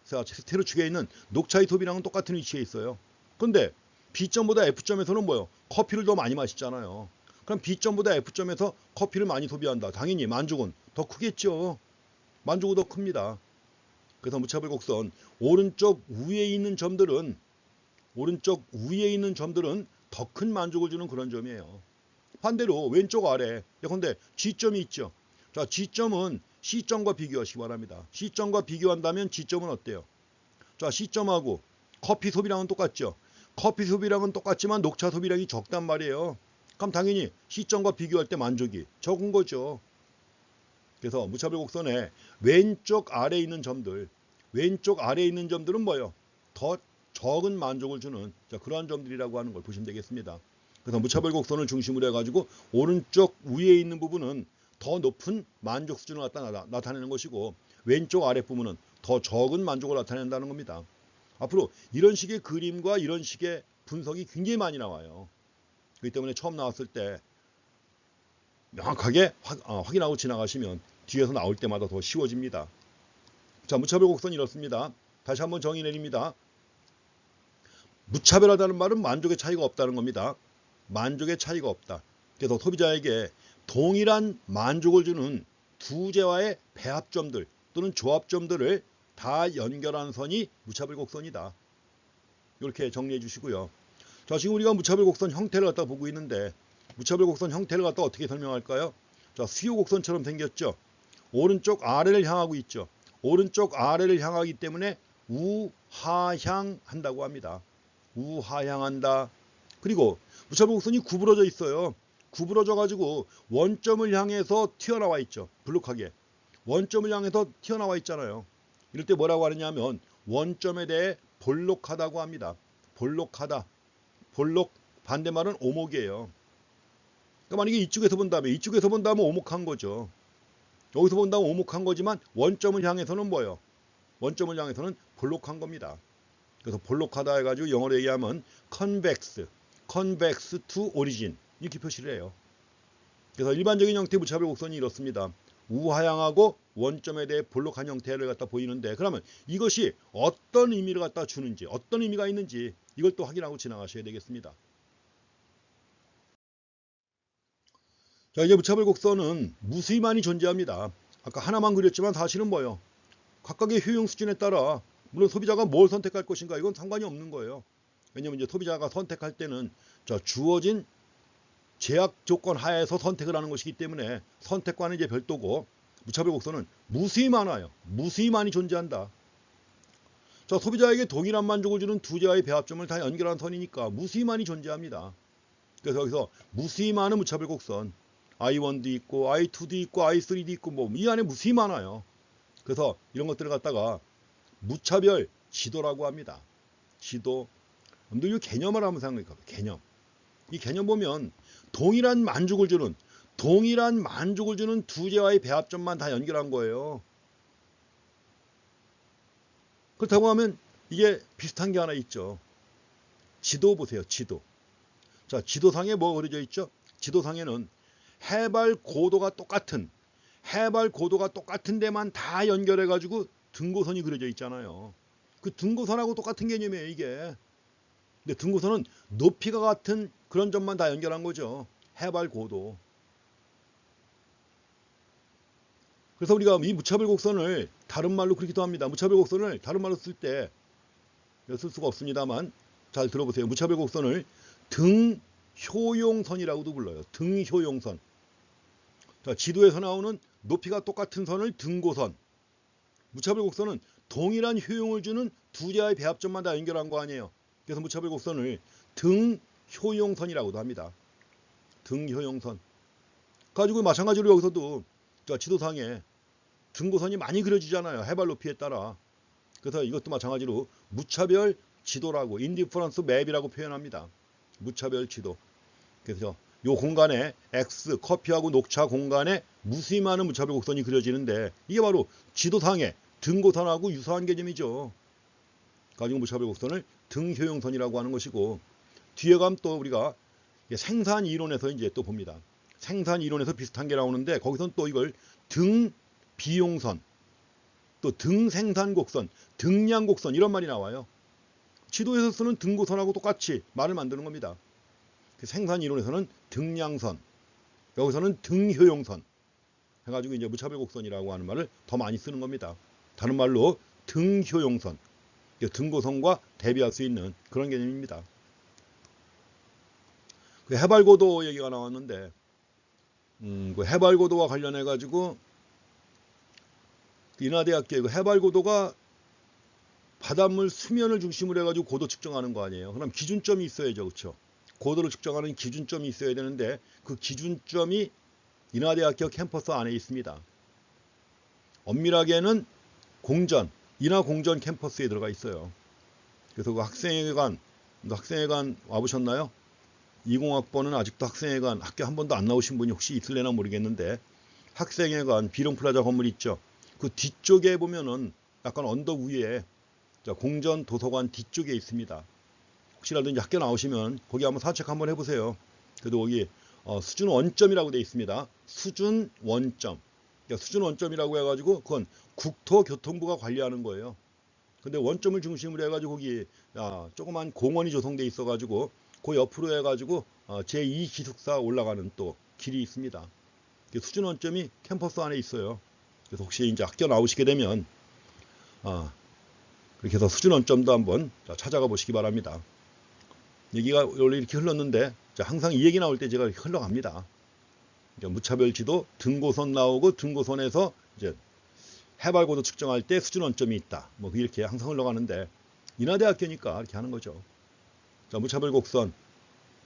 자, 세로축에 있는 녹차의 소비량은 똑같은 위치에 있어요. 그런데 B점보다 F점에서는 뭐예요? 커피를 더 많이 마시잖아요. 그럼 B점보다 F점에서 커피를 많이 소비한다. 당연히 만족은 더 크겠죠. 만족은 더 큽니다. 그래서 무차별 곡선 오른쪽 위에 있는 점들은 더 큰 만족을 주는 그런 점이에요. 반대로 왼쪽 아래 예컨대 G점이 있죠. 자, G점은 C점과 비교하시기 바랍니다. C점과 비교한다면 G점은 어때요? 자, C점하고 커피 소비량은 똑같죠. 커피 소비량은 똑같지만 녹차 소비량이 적단 말이에요. 그럼 당연히 C점과 비교할 때 만족이 적은 거죠. 그래서 무차별 곡선의 왼쪽 아래에 있는 점들은 뭐예요? 더 적은 만족을 주는 그러한 점들이라고 하는 걸 보시면 되겠습니다. 그래서 무차별 곡선을 중심으로 해가지고 오른쪽 위에 있는 부분은 더 높은 만족 수준을 갖다 나타내는 것이고 왼쪽 아래 부분은 더 적은 만족을 나타낸다는 겁니다. 앞으로 이런 식의 그림과 이런 식의 분석이 굉장히 많이 나와요. 그렇기 때문에 처음 나왔을 때 명확하게 확인하고 지나가시면 뒤에서 나올 때마다 더 쉬워집니다. 자, 무차별 곡선이 이렇습니다. 다시 한번 정의 내립니다. 무차별하다는 말은 만족의 차이가 없다는 겁니다. 만족의 차이가 없다. 그래서 소비자에게 동일한 만족을 주는 두 재와의 배합점들 또는 조합점들을 다 연결한 선이 무차별 곡선이다. 이렇게 정리해 주시고요. 자, 지금 우리가 무차별 곡선 형태를 갖다 보고 있는데 무차별 곡선 형태를 갖다 어떻게 설명할까요? 자, 수요 곡선처럼 생겼죠. 오른쪽 아래를 향하고 있죠. 오른쪽 아래를 향하기 때문에 우하향한다고 합니다. 우하향한다. 그리고 무차별 곡선이 구부러져 있어요. 구부러져 가지고 원점을 향해서 튀어나와 있죠. 불룩하게. 원점을 향해서 튀어나와 있잖아요. 이럴 때 뭐라고 하느냐면 원점에 대해 볼록하다고 합니다. 볼록하다. 볼록 반대말은 오목이에요. 그러니까 만약에 이쪽에서 본다면 오목한 거죠. 여기서 본다면 오목한 거지만 원점을 향해서는 뭐예요? 원점을 향해서는 볼록한 겁니다. 그래서 볼록하다 해가지고 영어로 얘기하면 convex to origin 이렇게 표시를 해요. 그래서 일반적인 형태의 무차별 곡선이 이렇습니다. 우하향하고 원점에 대해 볼록한 형태를 갖다 보이는데 그러면 이것이 어떤 의미를 갖다 주는지 어떤 의미가 있는지 이걸 또 확인하고 지나가셔야 되겠습니다. 자, 이제 무차별 곡선은 무수히 많이 존재합니다. 아까 하나만 그렸지만 사실은 뭐예요? 각각의 효용 수준에 따라 물론 소비자가 뭘 선택할 것인가 이건 상관이 없는 거예요. 왜냐하면 이제 소비자가 선택할 때는 주어진 제약 조건 하에서 선택을 하는 것이기 때문에 선택과는 이제 별도고 무차별 곡선은 무수히 많아요. 무수히 많이 존재한다. 자, 소비자에게 동일한 만족을 주는 두 재와의 배합점을 다 연결한 선이니까 무수히 많이 존재합니다. 그래서 여기서 무수히 많은 무차별 곡선 I1도 있고 I2도 있고 I3도 있고 뭐 이 안에 무수히 많아요. 그래서 이런 것들을 갖다가 무차별 지도라고 합니다. 지도. 여러분들 이 개념을 한번 생각해 봐요. 개념. 이 개념 보면 동일한 만족을 주는 두제와의 배합점만 다 연결한 거예요. 그렇다고 하면 이게 비슷한 게 하나 있죠. 지도 보세요. 지도. 자, 지도상에 뭐가 그려져 있죠? 지도상에는 해발 고도가 똑같은 데만 다 연결해 가지고 등고선이 그려져 있잖아요. 그 등고선하고 똑같은 개념이에요, 이게. 근데 등고선은 높이가 같은 그런 점만 다 연결한 거죠. 해발 고도. 그래서 우리가 이 무차별 곡선을 다른 말로 그렇기도 합니다. 무차별 곡선을 다른 말로 쓸 때 쓸 수가 없습니다만 잘 들어보세요. 무차별 곡선을 등효용선이라고도 불러요. 등효용선. 자, 지도에서 나오는 높이가 똑같은 선을 등고선. 무차별 곡선은 동일한 효용을 주는 두 제의 배합점만 다 연결한 거 아니에요. 그래서 무차별 곡선을 등효용선이라고도 합니다. 등효용선. 가지고 마찬가지로 여기서도 자, 지도상에 등고선이 많이 그려지잖아요. 해발 높이에 따라. 그래서 이것도 마찬가지로 무차별 지도라고 인디퍼런스 맵이라고 표현합니다. 무차별 지도. 그래서 요 공간에 X, 커피하고 녹차 공간에 무수히 많은 무차별 곡선이 그려지는데 이게 바로 지도상의 등고선하고 유사한 개념이죠. 가지고 무차별 곡선을 등효용선이라고 하는 것이고 뒤에 가면 또 우리가 생산 이론에서 이제 또 봅니다. 생산 이론에서 비슷한 게 나오는데 거기서는 또 이걸 등비용선, 또 등생산곡선, 등량곡선 이런 말이 나와요. 지도에서 쓰는 등고선하고 똑같이 말을 만드는 겁니다. 생산 이론에서는 등량선, 여기서는 등효용선 해가지고 이제 무차별 곡선이라고 하는 말을 더 많이 쓰는 겁니다. 다른 말로 등효용선, 등고선과 대비할 수 있는 그런 개념입니다. 그 해발고도 얘기가 나왔는데 그 해발고도와 관련해 가지고 인하대학교의 그 해발고도가 바닷물 수면을 중심으로 해가지고 고도 측정하는 거 아니에요. 그럼 기준점이 있어야죠, 그렇죠? 고도를 측정하는 기준점이 있어야 되는데 그 기준점이 인하대학교 캠퍼스 안에 있습니다. 엄밀하게는 인하공전 캠퍼스에 들어가 있어요. 그래서 그 학생회관 와보셨나요? 20학번은 아직도 학생회관 학교 한 번도 안 나오신 분이 혹시 있을래나 모르겠는데 학생회관 비룡플라자 건물 있죠. 그 뒤쪽에 보면은 약간 언덕 위에 공전 도서관 뒤쪽에 있습니다. 혹시라도 이제 학교 나오시면 거기 한번 산책 한번 해보세요. 그래도 거기 수준 원점이라고 되어 있습니다. 수준 원점. 그러니까 수준 원점이라고 해가지고 그건 국토교통부가 관리하는 거예요. 근데 원점을 중심으로 해가지고 거기 조그만 공원이 조성돼 있어가지고 그 옆으로 해가지고 제2기숙사 올라가는 또 길이 있습니다. 수준 원점이 캠퍼스 안에 있어요. 그래서 혹시 이제 학교 나오시게 되면 그렇게 해서 수준 원점도 한번 찾아가 보시기 바랍니다. 얘기가 원래 이렇게 흘렀는데 항상 이 얘기 나올 때 제가 흘러갑니다. 무차별 지도 등고선 나오고 등고선에서 이제 해발고도 측정할 때 수준 원점이 있다. 뭐 이렇게 항상 흘러가는데 인하대학교니까 이렇게 하는 거죠. 자, 무차별 곡선,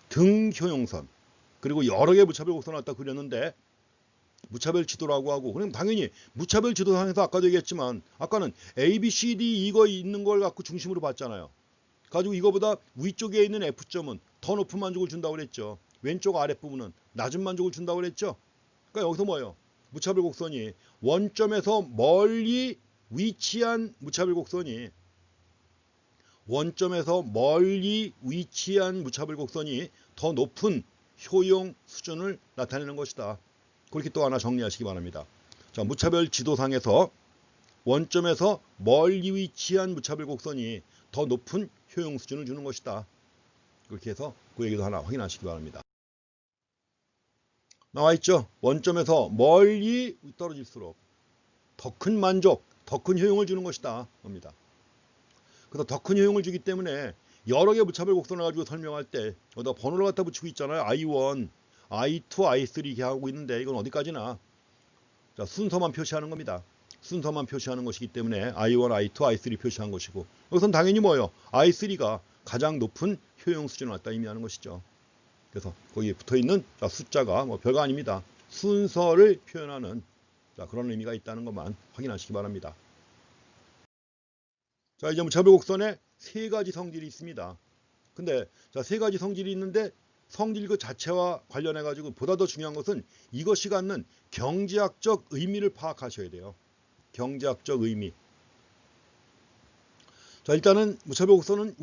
등효용선, 그리고 여러 개의 무차별 곡선을 갖다 그렸는데 무차별 지도라고 하고 그럼 당연히 무차별 지도상에서 아까도 얘기했지만 아까는 A, B, C, D 이거 있는 걸 갖고 중심으로 봤잖아요. 가지고 이거보다 위쪽에 있는 F점은 더 높은 만족을 준다고 그랬죠. 왼쪽 아랫부분은 낮은 만족을 준다고 그랬죠. 그러니까 여기서 뭐예요? 무차별 곡선이 원점에서 멀리 위치한 무차별 곡선이 더 높은 효용 수준을 나타내는 것이다. 그렇게 또 하나 정리하시기 바랍니다. 자, 무차별 지도상에서 원점에서 멀리 위치한 무차별 곡선이 더 높은 효용 수준을 주는 것이다. 그렇게 해서 그 얘기도 하나 확인하시기 바랍니다. 나와 있죠? 원점에서 멀리 떨어질수록 더 큰 만족, 더 큰 효용을 주는 것이다. 겁니다. 그래서 더 큰 효용을 주기 때문에 여러 개 무차별 곡선을 가지고 설명할 때 여기다 번호를 갖다 붙이고 있잖아요. I1, I2, I3 이렇게 하고 있는데 이건 어디까지나 자, 순서만 표시하는 겁니다. 순서만 표시하는 것이기 때문에 I1, I2, I3 표시한 것이고 여기서는 당연히 뭐예요? I3가 가장 높은 효용 수준을 갖다 의미하는 것이죠. 그래서 거기에 붙어있는 숫자가 뭐 별거 아닙니다. 순서를 표현하는 자, 그런 의미가 있다는 것만 확인하시기 바랍니다. 자, 이제 무차별 곡선에 세 가지 성질이 있습니다. 근데 자, 세 가지 성질이 있는데 성질 그 자체와 관련해 가지고 보다 더 중요한 것은 이것이 갖는 경제학적 의미를 파악하셔야 돼요. 경제학적 의미. 자, 일단은 무차별 곡선은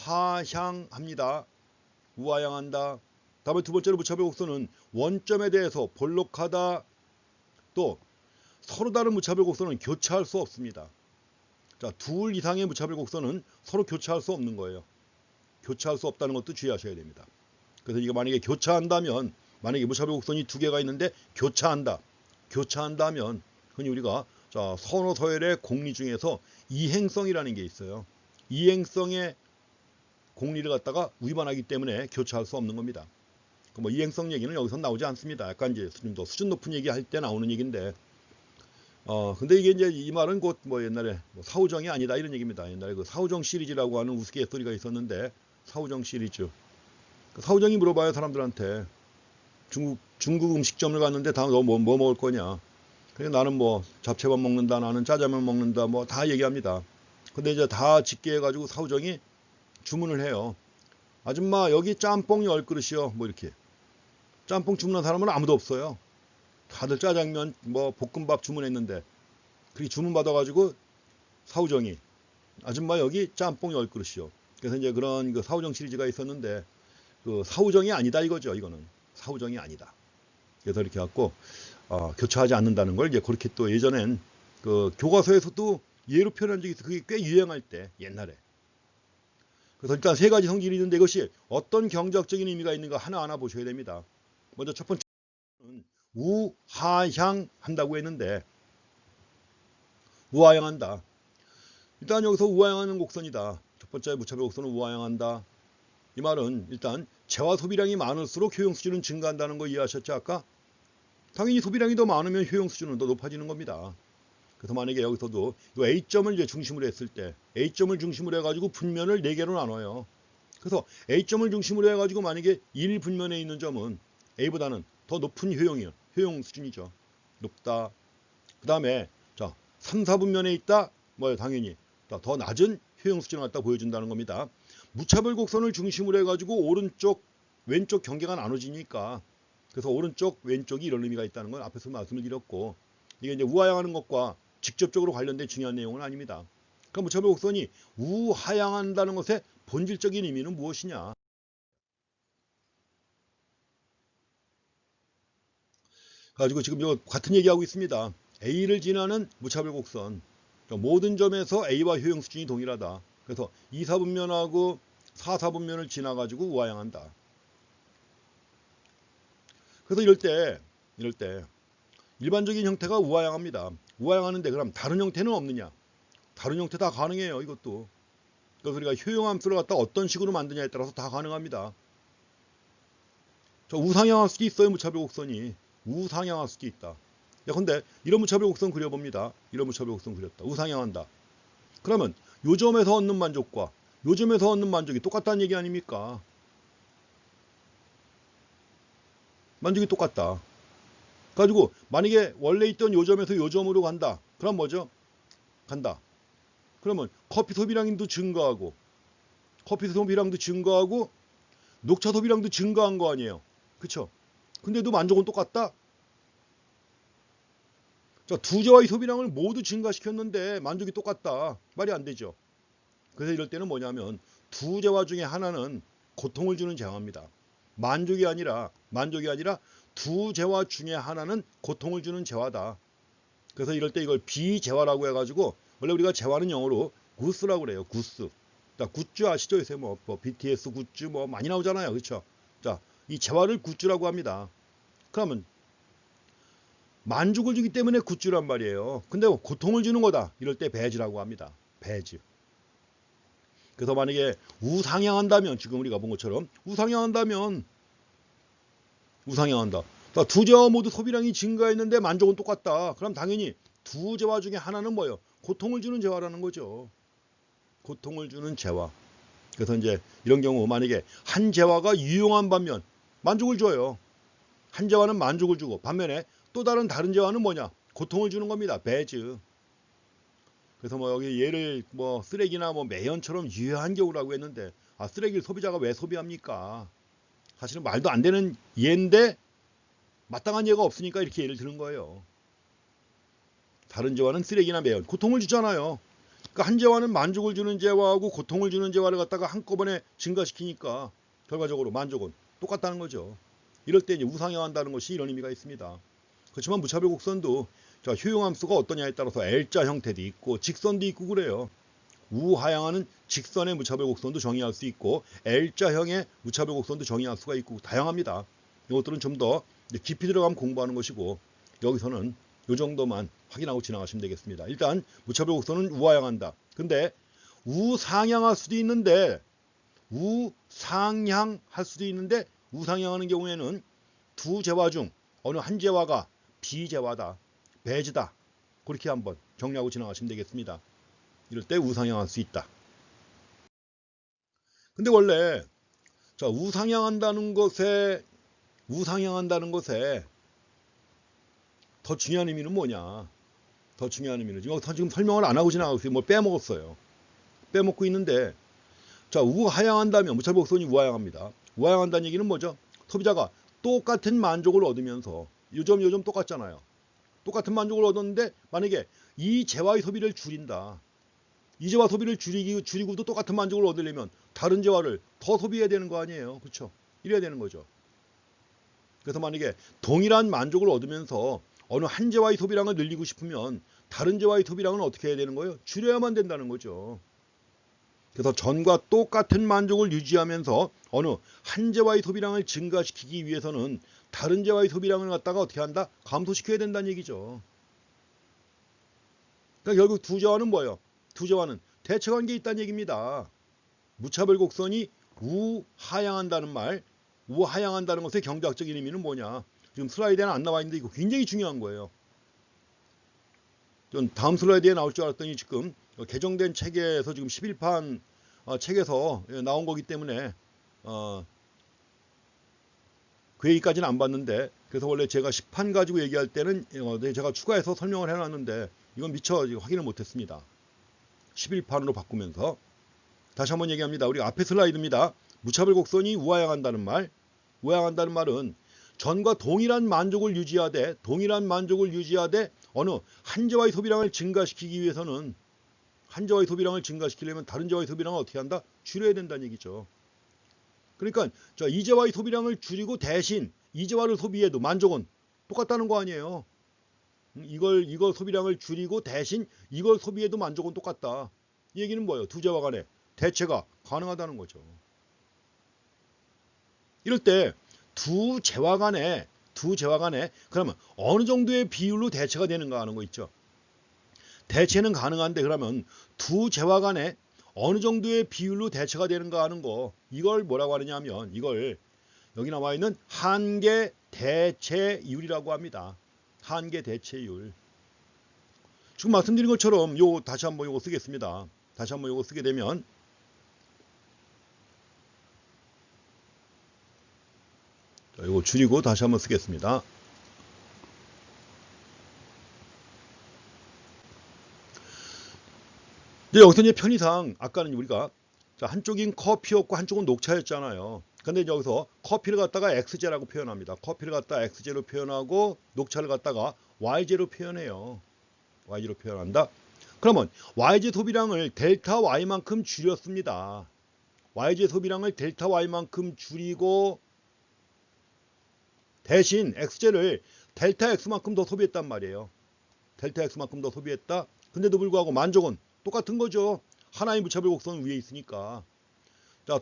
우하향합니다. 우하향한다. 다음에 두 번째로 무차별 곡선은 원점에 대해서 볼록하다. 또 서로 다른 무차별 곡선은 교차할 수 없습니다. 자, 둘 이상의 무차별 곡선은 서로 교차할 수 없는 거예요. 교차할 수 없다는 것도 주의하셔야 됩니다. 그래서 이거 만약에 교차한다면, 만약에 무차별 곡선이 두 개가 있는데 교차한다면 흔히 우리가 자, 선호 서열의 공리 중에서 이행성이라는 게 있어요. 이행성의 공리를 갖다가 위반하기 때문에 교차할 수 없는 겁니다. 뭐 이행성 얘기는 여기서 나오지 않습니다. 약간 이제 수준 높은 얘기 할 때 나오는 얘기인데, 근데 이게 이제 이 말은 곧 뭐 옛날에 뭐 사후정이 아니다 이런 얘기입니다. 옛날에 그 사후정 시리즈라고 하는 우스갯소리가 있었는데, 사후정 시리즈. 그 사후정이 물어봐요, 사람들한테. 중국 음식점을 갔는데 다 너 뭐 먹을 거냐? 그냥 나는 뭐 잡채밥 먹는다, 나는 짜장면 먹는다, 뭐 다 얘기합니다. 근데 이제 다 짓게 해가지고 사후정이 주문을 해요. 아줌마 여기 짬뽕 10그릇이요. 뭐 이렇게. 짬뽕 주문한 사람은 아무도 없어요. 다들 짜장면 뭐 볶음밥 주문했는데, 그렇게 주문 받아가지고 사후정이 아줌마 여기 짬뽕 10그릇이요. 그래서 이제 그런 그 사후정 시리즈가 있었는데, 그 사후정이 아니다 이거죠. 이거는 사후정이 아니다. 그래서 이렇게 갖고 교차하지 않는다는 걸 이제 그렇게 또 예전엔 그 교과서에서도 예로 표현한 적이 있어. 그게 꽤 유행할 때 옛날에. 그래서 일단 세 가지 성질이 있는데 이것이 어떤 경제학적인 의미가 있는가 하나하나 보셔야 됩니다. 먼저 첫 번째는 우하향 한다고 했는데, 우하향한다. 일단 여기서 우하향하는 곡선이다. 첫 번째 무차별 곡선은 우하향한다. 이 말은 일단 재화 소비량이 많을수록 효용 수준은 증가한다는 거 이해하셨죠? 아까 당연히 소비량이 더 많으면 효용 수준은 더 높아지는 겁니다. 그래서 만약에 여기서도 이 A점을 이제 중심으로 했을 때 A점을 중심으로 해가지고 분면을 4개로 나눠요. 그래서 A점을 중심으로 해가지고 만약에 1분면에 있는 점은 A보다는 더 높은 효용 수준이죠. 높다. 그 다음에 자 3, 4분면에 있다. 뭐 당연히 더 낮은 효용 수준을 갖다 보여준다는 겁니다. 무차별 곡선을 중심으로 해가지고 오른쪽 왼쪽 경계가 나눠지니까, 그래서 오른쪽 왼쪽이 이런 의미가 있다는 건 앞에서 말씀을 드렸고, 이게 이제 우하향하는 것과 직접적으로 관련된 중요한 내용은 아닙니다. 그럼 무차별 곡선이 우하향한다는 것의 본질적인 의미는 무엇이냐? 가지고 지금 이거 같은 얘기하고 있습니다. A를 지나는 무차별 곡선. 모든 점에서 A와 효용 수준이 동일하다. 그래서 2, 4분면하고 4, 4분면을 지나가지고 우하향한다. 그래서 이럴 때 일반적인 형태가 우하향합니다. 우하향하는데 그럼 다른 형태는 없느냐? 다른 형태 다 가능해요. 이것도. 그래서 우리가 효용함수를 갖다 어떤 식으로 만드냐에 따라서 다 가능합니다. 저 우상향할 수도 있어요. 무차별 곡선이. 우상향할 수도 있다. 근데 이런 무차별 곡선 그려봅니다. 이런 무차별 곡선 그렸다. 우상향한다. 그러면 요 점에서 얻는 만족과 요 점에서 얻는 만족이 똑같다는 얘기 아닙니까? 만족이 똑같다. 가지고 만약에 원래 있던 요 점에서 요 점으로 간다. 그럼 뭐죠? 간다. 그러면 커피 소비량도 증가하고 녹차 소비량도 증가한 거 아니에요. 그쵸? 근데도 만족은 똑같다? 자, 두 재화의 소비량을 모두 증가시켰는데 만족이 똑같다. 말이 안 되죠. 그래서 이럴 때는 뭐냐면 두 재화 중에 하나는 고통을 주는 재화입니다. 만족이 아니라 두 재화 중에 하나는 고통을 주는 재화다. 그래서 이럴 때 이걸 비재화라고 해가지고, 원래 우리가 재화는 영어로 구스라고 그래요. 구스. 자, 굿즈 아시죠? 요새 뭐 BTS 굿즈 뭐 많이 나오잖아요. 그렇죠? 자, 이 재화를 굿즈라고 합니다. 그러면 만족을 주기 때문에 굿즈란 말이에요. 근데 고통을 주는 거다. 이럴 때 배즈라고 합니다. 배즈. 그래서 만약에 우상향한다면, 지금 우리가 본 것처럼 우상향한다. 두 재화 모두 소비량이 증가했는데 만족은 똑같다. 그럼 당연히 두 재화 중에 하나는 뭐예요? 고통을 주는 재화라는 거죠. 고통을 주는 재화. 그래서 이제 이런 경우 만약에 한 재화가 유용한 반면 만족을 줘요. 한 재화는 만족을 주고 반면에 또 다른 재화는 뭐냐? 고통을 주는 겁니다. 배즈. 그래서 뭐 여기 얘를 뭐 쓰레기나 뭐 매연처럼 유효한 경우라고 했는데 쓰레기를 소비자가 왜 소비합니까? 사실은 말도 안 되는 예인데 마땅한 예가 없으니까 이렇게 예를 드는 거예요. 다른 재화는 쓰레기나 매연, 고통을 주잖아요. 그러니까 한 재화는 만족을 주는 재화하고 고통을 주는 재화를 갖다가 한꺼번에 증가시키니까 결과적으로 만족은 똑같다는 거죠. 이럴 때 이제 우상향한다는 것이 이런 의미가 있습니다. 그렇지만 무차별 곡선도 효용함수가 어떠냐에 따라서 L자 형태도 있고 직선도 있고 그래요. 우하향하는 직선의 무차별 곡선도 정의할 수 있고 L자형의 무차별 곡선도 정의할 수가 있고 다양합니다. 이것들은 좀 더 깊이 들어가면 공부하는 것이고 여기서는 이 정도만 확인하고 지나가시면 되겠습니다. 일단 무차별 곡선은 우하향한다. 근데 우상향할 수도 있는데 우상향할 수도 있는데 우상향하는 경우에는 두 재화 중 어느 한 재화가 비재화다, 배즈다. 그렇게 한번 정리하고 지나가시면 되겠습니다. 이럴 때 우상향할 수 있다. 근데 원래 우상향한다는 것에 더 중요한 의미는 뭐냐? 더 중요한 의미는 지금 설명을 안 하고 지나가고 있어요. 뭐 빼먹었어요. 빼먹고 있는데 우하향한다면 무차별 곡선이 우하향합니다. 우하향한다는 얘기는 뭐죠? 소비자가 똑같은 만족을 얻으면서 요점 똑같잖아요. 똑같은 만족을 얻었는데 만약에 이 재화의 소비를 줄인다. 이 재화 소비를 줄이고도 똑같은 만족을 얻으려면 다른 재화를 더 소비해야 되는 거 아니에요. 그렇죠? 이래야 되는 거죠. 그래서 만약에 동일한 만족을 얻으면서 어느 한 재화의 소비량을 늘리고 싶으면 다른 재화의 소비량은 어떻게 해야 되는 거예요? 줄여야만 된다는 거죠. 그래서 전과 똑같은 만족을 유지하면서 어느 한 재화의 소비량을 증가시키기 위해서는 다른 재화의 소비량을 갖다가 어떻게 한다? 감소시켜야 된다는 얘기죠. 그러니까 결국 두 재화는 뭐예요? 두 재화는 대체관계에 있다는 얘기입니다. 무차별 곡선이 우하향한다는 것의 경제학적인 의미는 뭐냐? 지금 슬라이드에는 안 나와 있는데 이거 굉장히 중요한 거예요. 전 다음 슬라이드에 나올 줄 알았더니 지금 개정된 책에서 지금 11판 책에서 나온 거기 때문에 그 얘기까지는 안 봤는데 그래서 원래 제가 10판 가지고 얘기할 때는 제가 추가해서 설명을 해놨는데 이건 미처 확인을 못했습니다. 11판으로 바꾸면서 다시 한번 얘기합니다. 우리 앞에 슬라이드입니다. 무차별 곡선이 우하향한다는 말은 전과 동일한 만족을 유지하되 어느 한 재화의 소비량을 증가시키기 위해서는 한 재화의 소비량을 증가시키려면 다른 재화의 소비량을 어떻게 한다? 줄여야 된다는 얘기죠. 그러니까 이 재화의 소비량을 줄이고 대신 이 재화를 소비해도 만족은 똑같다는 거 아니에요. 이걸 소비량을 줄이고 대신 이걸 소비해도 만족은 똑같다. 이 얘기는 뭐예요? 두 재화 간에 대체가 가능하다는 거죠. 이럴 때 두 재화 간에 그러면 어느 정도의 비율로 대체가 되는가 하는 거 있죠. 대체는 가능한데 그러면 두 재화 간에 어느 정도의 비율로 대체가 되는가 하는 거 이걸 뭐라고 하느냐 하면 이걸 여기 나와 있는 한계 대체율이라고 합니다. 한계 대체율. 지금 말씀드린 것처럼 다시 한번 요거 쓰겠습니다. 다시 한번 요거 쓰게 되면 이거 줄이고 다시 한번 쓰겠습니다. 이제 여기서 이제 편의상 아까는 우리가 한쪽인 커피였고 한쪽은 녹차였잖아요. 근데 여기서 커피를 갖다가 X제라고 표현합니다. 커피를 갖다가 X제로 표현하고 녹차를 갖다가 Y제로 표현해요. Y제로 표현한다. 그러면 YJ 소비량을 델타 Y만큼 줄였습니다. YJ 소비량을 델타 Y만큼 줄이고 대신 X제를 델타 X만큼 더 소비했단 말이에요. 델타 X만큼 더 소비했다. 근데도 불구하고 만족은 똑같은 거죠. 하나의 무차별 곡선 위에 있으니까.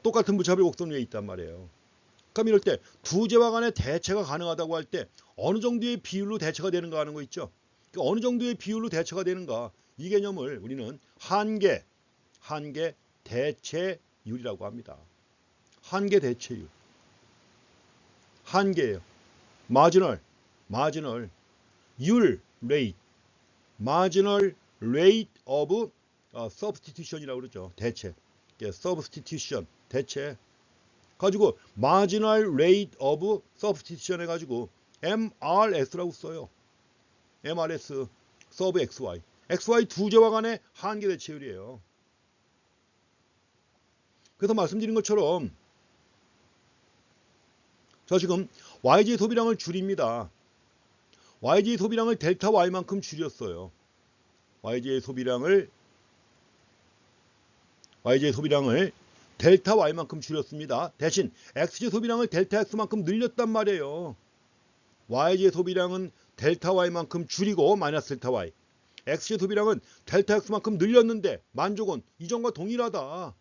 똑같은 무차별 곡선 위에 있단 말이에요. 그럼 이럴 때 두 재화 간의 대체가 가능하다고 할 때 어느 정도의 비율로 대체가 되는가 하는 거 있죠. 어느 정도의 비율로 대체가 되는가 이 개념을 우리는 한계 대체율이라고 합니다. 한계 대체율. 한계예요. marginal rate of substitution이라고 그러죠. 대체. substitution 대체. 가지고 marginal rate of substitution 해가지고 MRS라고 써요. MRS, 서브 XY. XY 두 제와 간의 한계 대체율이에요. 그래서 말씀드린 것처럼 자 지금 YJ 소비량을 줄입니다. YJ 소비량을 델타 Y만큼 줄였어요. YJ 소비량을 델타 Y만큼 줄였습니다. 대신 XJ 소비량을 델타 X만큼 늘렸단 말이에요. YJ 소비량은 델타 Y만큼 줄이고 마이너스 델타 Y. XJ 소비량은 델타 X만큼 늘렸는데 만족은 이전과 동일하다.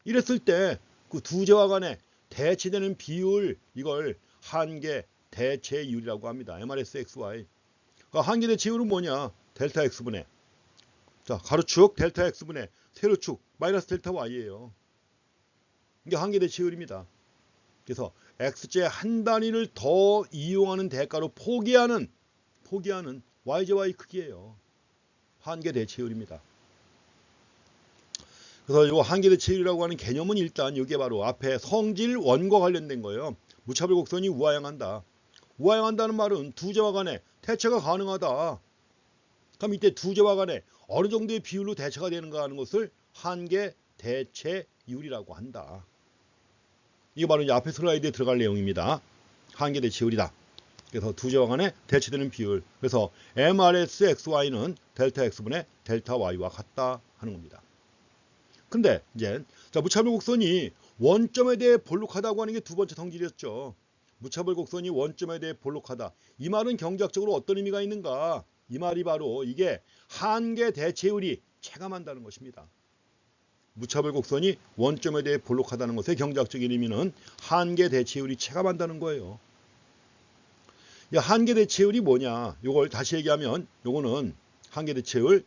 이랬을 때 그 두 제와 간의 대치되는 비율, 이걸 한계 대체율이라고 합니다. MRS XY. 그러니까 한계 대체율은 뭐냐? 델타 X분의 자 가로축 델타 X분의 세로축 마이너스 델타 Y예요. 이게 한계 대체율입니다. 그래서 X제 한 단위를 더 이용하는 대가로 포기하는 YJY 크기예요. 한계 대체율입니다. 그래서 이 한계 대체율이라고 하는 개념은 일단 이게 바로 앞에 성질 원과 관련된 거예요. 무차별 곡선이 우하향한다. 우하향한다는 말은 두 제와 간에 대체가 가능하다. 그럼 이때 두 제와 간에 어느 정도의 비율로 대체가 되는가 하는 것을 한계 대체율이라고 한다. 이게 바로 이제 앞에 슬라이드에 들어갈 내용입니다. 한계 대체율이다. 그래서 두 제와 간에 대체되는 비율. 그래서 MRS XY는 델타 X분의 델타 Y와 같다 하는 겁니다. 근데 이제 자 무차별 곡선이 원점에 대해 볼록하다고 하는 게 두 번째 성질이었죠. 무차별 곡선이 원점에 대해 볼록하다. 이 말은 경제학적으로 어떤 의미가 있는가? 이 말이 바로 이게 한계 대체율이 체감한다는 것입니다. 무차별 곡선이 원점에 대해 볼록하다는 것의 경제학적인 의미는 한계 대체율이 체감한다는 거예요. 이 한계 대체율이 뭐냐? 이걸 다시 얘기하면 요거는 한계 대체율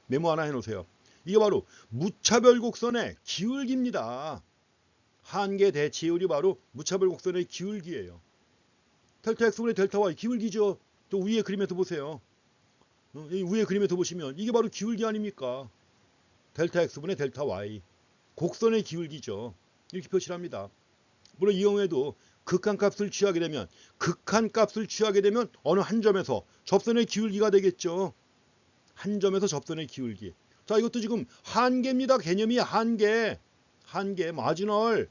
메모 하나 해놓으세요. 이게 바로 무차별 곡선의 기울기입니다. 한계 대체율이 바로 무차별 곡선의 기울기예요. 델타 X분의 델타 Y 기울기죠. 또 위에 그림에서 보세요. 위에 그림에서 보시면 이게 바로 기울기 아닙니까? 델타 X분의 델타 Y 곡선의 기울기죠. 이렇게 표시를 합니다. 물론 이 경우에도 극한값을 취하게 되면 어느 한 점에서 접선의 기울기가 되겠죠. 한 점에서 접선의 기울기. 자 이것도 지금 한계입니다. 개념이 한계 마지널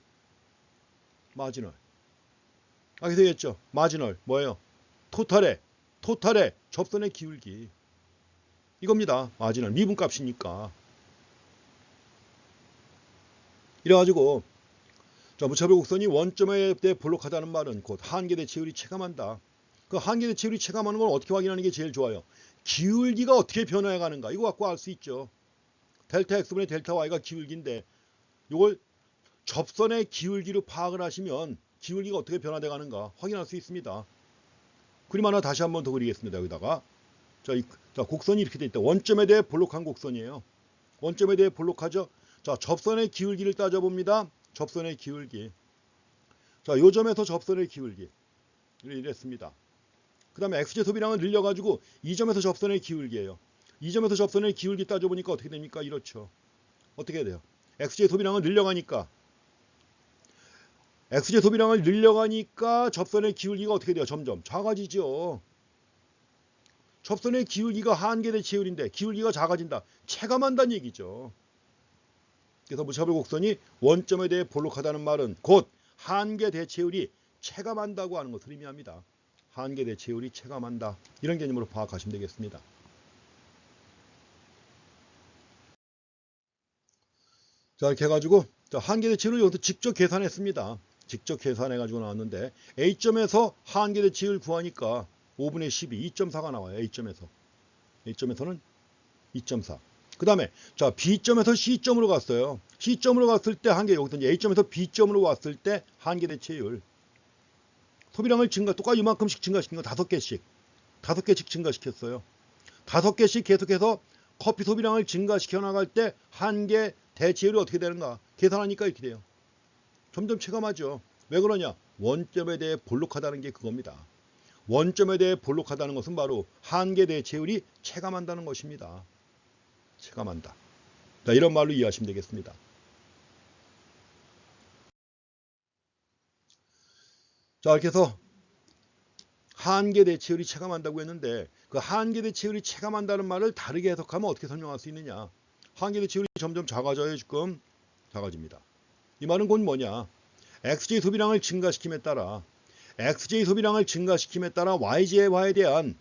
알게 되겠죠. 마지널 뭐예요? 토탈의 접선의 기울기 이겁니다. 마지널 미분값이니까. 이래가지고 자 무차별 곡선이 원점에 대해 볼록하다는 말은 곧 한계 대체율이 체감한다. 그 한계 대체율이 체감하는 걸 어떻게 확인하는 게 제일 좋아요? 기울기가 어떻게 변화해 가는가 이거 갖고 알 수 있죠. 델타 X분의 델타 Y가 기울기인데 이걸 접선의 기울기로 파악을 하시면 기울기가 어떻게 변화돼 가는가 확인할 수 있습니다. 그림 하나 다시 한번 더 그리겠습니다. 여기다가 자 곡선이 이렇게 돼 있다. 원점에 대해 볼록한 곡선이에요. 원점에 대해 볼록하죠. 자 접선의 기울기를 따져봅니다. 접선의 기울기. 자 요 점에서 접선의 기울기 이랬습니다. 그 다음에 XJ 소비량을 늘려가지고 이 점에서 접선의 기울기예요. 이 점에서 접선의 기울기 따져보니까 어떻게 됩니까? 이렇죠. 어떻게 돼요? XJ 소비량을 늘려가니까 접선의 기울기가 어떻게 돼요? 점점 작아지죠. 접선의 기울기가 한계 대체율인데 기울기가 작아진다. 체감한다는 얘기죠. 그래서 무차별 곡선이 원점에 대해 볼록하다는 말은 곧 한계 대체율이 체감한다고 하는 것을 의미합니다. 한계 대체율이 체감한다. 이런 개념으로 파악하시면 되겠습니다. 자 이렇게 해가지고 한계 대체율을 여기서 직접 계산했습니다. 직접 계산해가지고 나왔는데 A점에서 한계 대체율 구하니까 5분의 12, 2.4가 나와요. A점에서는 2.4. 그 다음에 자 B점에서 C점으로 갔어요. C점으로 갔을 때 한계 여기서 이제 A점에서 B점으로 왔을 때 한계 대체율 소비량을 똑같이 이만큼씩 증가시킨 거 5개씩 증가시켰어요. 5개씩 계속해서 커피 소비량을 증가시켜 나갈 때 한계 대체율이 어떻게 되는가 계산하니까 이렇게 돼요. 점점 체감하죠. 왜 그러냐? 원점에 대해 볼록하다는 게 그겁니다. 원점에 대해 볼록하다는 것은 바로 한계 대체율이 체감한다는 것입니다. 체감한다. 자, 이런 말로 이해하시면 되겠습니다. 자 이렇게 해서 한계 대체율이 체감한다고 했는데 그 한계 대체율이 체감한다는 말을 다르게 해석하면 어떻게 설명할 수 있느냐. 한계 대체율이 점점 작아져야 지금 작아집니다. 이 말은 곧 뭐냐. XJ 소비량을 증가시킴에 따라 XJ 소비량을 증가시킴에 따라 YJ와에 대한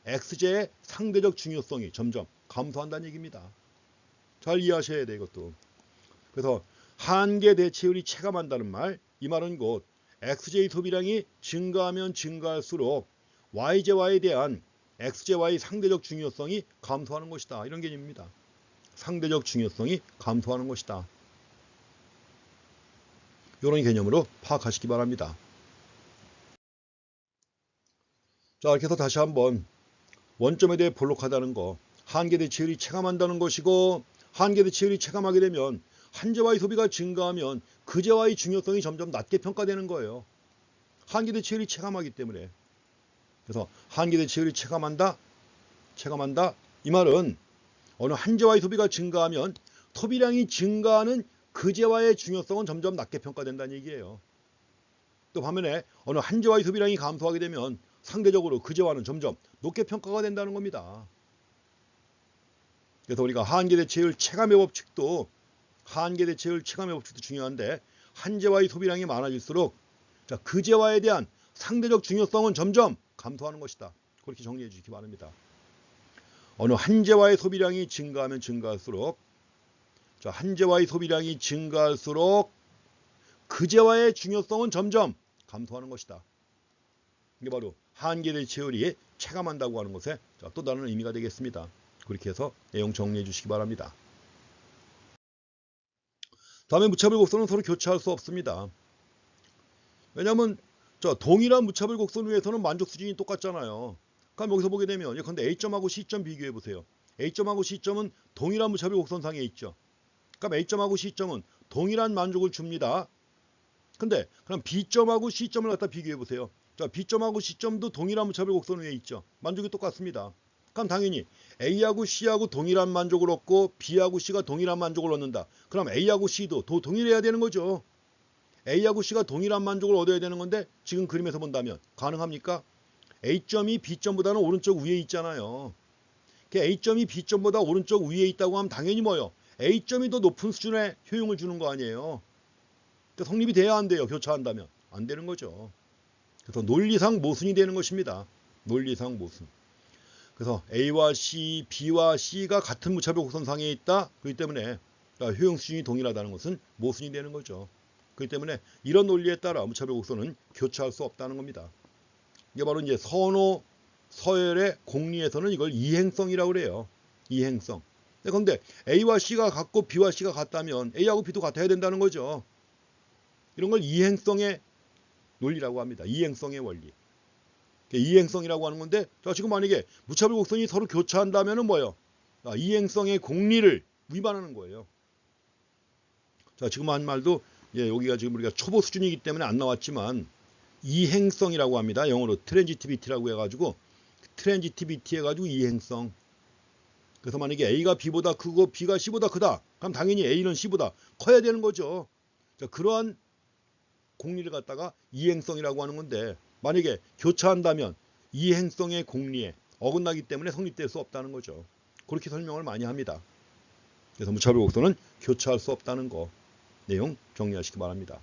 XJ의 상대적 중요성이 점점 감소한다는 얘기입니다. 잘 이해하셔야 돼 이것도. 그래서 한계 대체율이 체감한다는 말, 이 말은 곧 XJ 소비량이 증가하면 증가할수록 YJ와에 대한 XJ와의 상대적 중요성이 감소하는 것이다. 이런 개념입니다. 상대적 중요성이 감소하는 것이다. 이런 개념으로 파악하시기 바랍니다. 자, 이렇게 해서 다시 한번 원점에 대해 볼록하다는 거, 한계 대체율이 체감한다는 것이고, 한계 대체율이 체감하게 되면 한재와의 소비가 증가하면 그재와의 중요성이 점점 낮게 평가되는 거예요. 한계 대체율이 체감하기 때문에. 그래서 한계 대체율이 체감한다. 이 말은 어느 한재와의 소비가 증가하면 소비량이 증가하는 그재와의 중요성은 점점 낮게 평가된다는 얘기예요. 또 반면에 어느 한재와의 소비량이 감소하게 되면 상대적으로 그재와는 점점 높게 평가가 된다는 겁니다. 그래서 우리가 한계 대체율 체감의 법칙도 중요한데 한재와의 소비량이 많아질수록 그재와에 대한 상대적 중요성은 점점 감소하는 것이다. 그렇게 정리해 주시기 바랍니다. 어느 한재와의 소비량이 증가하면 증가할수록 그재와의 중요성은 점점 감소하는 것이다. 이게 바로 한계 대체율이 체감한다고 하는 것에 또 다른 의미가 되겠습니다. 그렇게 해서 내용 정리해 주시기 바랍니다. 다음에 무차별 곡선은 서로 교차할 수 없습니다. 왜냐하면 동일한 무차별 곡선 위에서는 만족 수준이 똑같잖아요. 그럼 여기서 보게 되면 예컨대 A점하고 C점 비교해 보세요. A점하고 C점은 동일한 무차별 곡선상에 있죠. 그럼 A점하고 C점은 동일한 만족을 줍니다. 근데 그럼 B점하고 C점을 갖다 비교해 보세요. B점하고 C점도 동일한 무차별 곡선 위에 있죠. 만족이 똑같습니다. 그럼 당연히 A하고 C하고 동일한 만족을 얻고 B하고 C가 동일한 만족을 얻는다. 그럼 A하고 C도 동일해야 되는 거죠. A하고 C가 동일한 만족을 얻어야 되는 건데 지금 그림에서 본다면 가능합니까? A점이 B점보다는 오른쪽 위에 있잖아요. A점이 B점보다 오른쪽 위에 있다고 하면 당연히 뭐요? A점이 더 높은 수준의 효용을 주는 거 아니에요. 성립이 돼야 안 돼요. 교차한다면. 안 되는 거죠. 그래서 논리상 모순이 되는 것입니다. 논리상 모순. 그래서 A와 C, B와 C가 같은 무차별 곡선상에 있다. 그렇기 때문에 효용 수준이 동일하다는 것은 모순이 되는 거죠. 그렇기 때문에 이런 논리에 따라 무차별 곡선은 교차할 수 없다는 겁니다. 이게 바로 이제 선호, 서열의 공리에서는 이걸 이행성이라고 그래요. 이행성. 그런데 A와 C가 같고 B와 C가 같다면 A하고 B도 같아야 된다는 거죠. 이런 걸 이행성의 논리라고 합니다. 이행성의 원리. 이행성이라고 하는 건데 지금 만약에 무차별 곡선이 서로 교차한다면 뭐예요? 이행성의 공리를 위반하는 거예요. 지금 한 말도 여기가 지금 우리가 초보 수준이기 때문에 안 나왔지만 이행성이라고 합니다. 영어로 트랜지티비티라고 해가지고 트랜지티비티 해가지고 이행성. 그래서 만약에 A가 B보다 크고 B가 C보다 크다. 그럼 당연히 A는 C보다 커야 되는 거죠. 그러한 공리를 갖다가 이행성이라고 하는 건데 만약에 교차한다면 이행성의 공리에 어긋나기 때문에 성립될 수 없다는 거죠. 그렇게 설명을 많이 합니다. 그래서 무차별 곡선은 교차할 수 없다는 거 내용 정리하시기 바랍니다.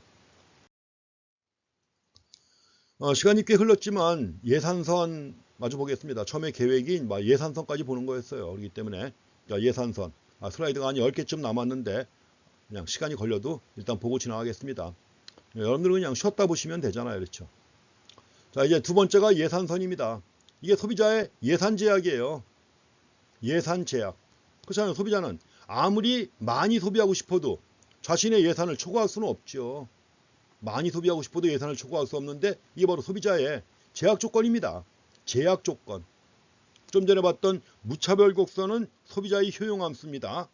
시간이 꽤 흘렀지만 예산선 마주 보겠습니다. 처음에 계획이 예산선까지 보는 거였어요. 그렇기 때문에 예산선 슬라이드가 한 10개쯤 남았는데 그냥 시간이 걸려도 일단 보고 지나가겠습니다. 여러분들은 그냥 쉬었다 보시면 되잖아요. 그렇죠? 이제 두 번째가 예산선입니다. 이게 소비자의 예산 제약이에요. 예산 제약. 그렇잖아요. 소비자는 아무리 많이 소비하고 싶어도 자신의 예산을 초과할 수는 없죠. 많이 소비하고 싶어도 예산을 초과할 수 없는데 이게 바로 소비자의 제약 조건입니다. 제약 조건. 좀 전에 봤던 무차별 곡선은 소비자의 효용함수입니다.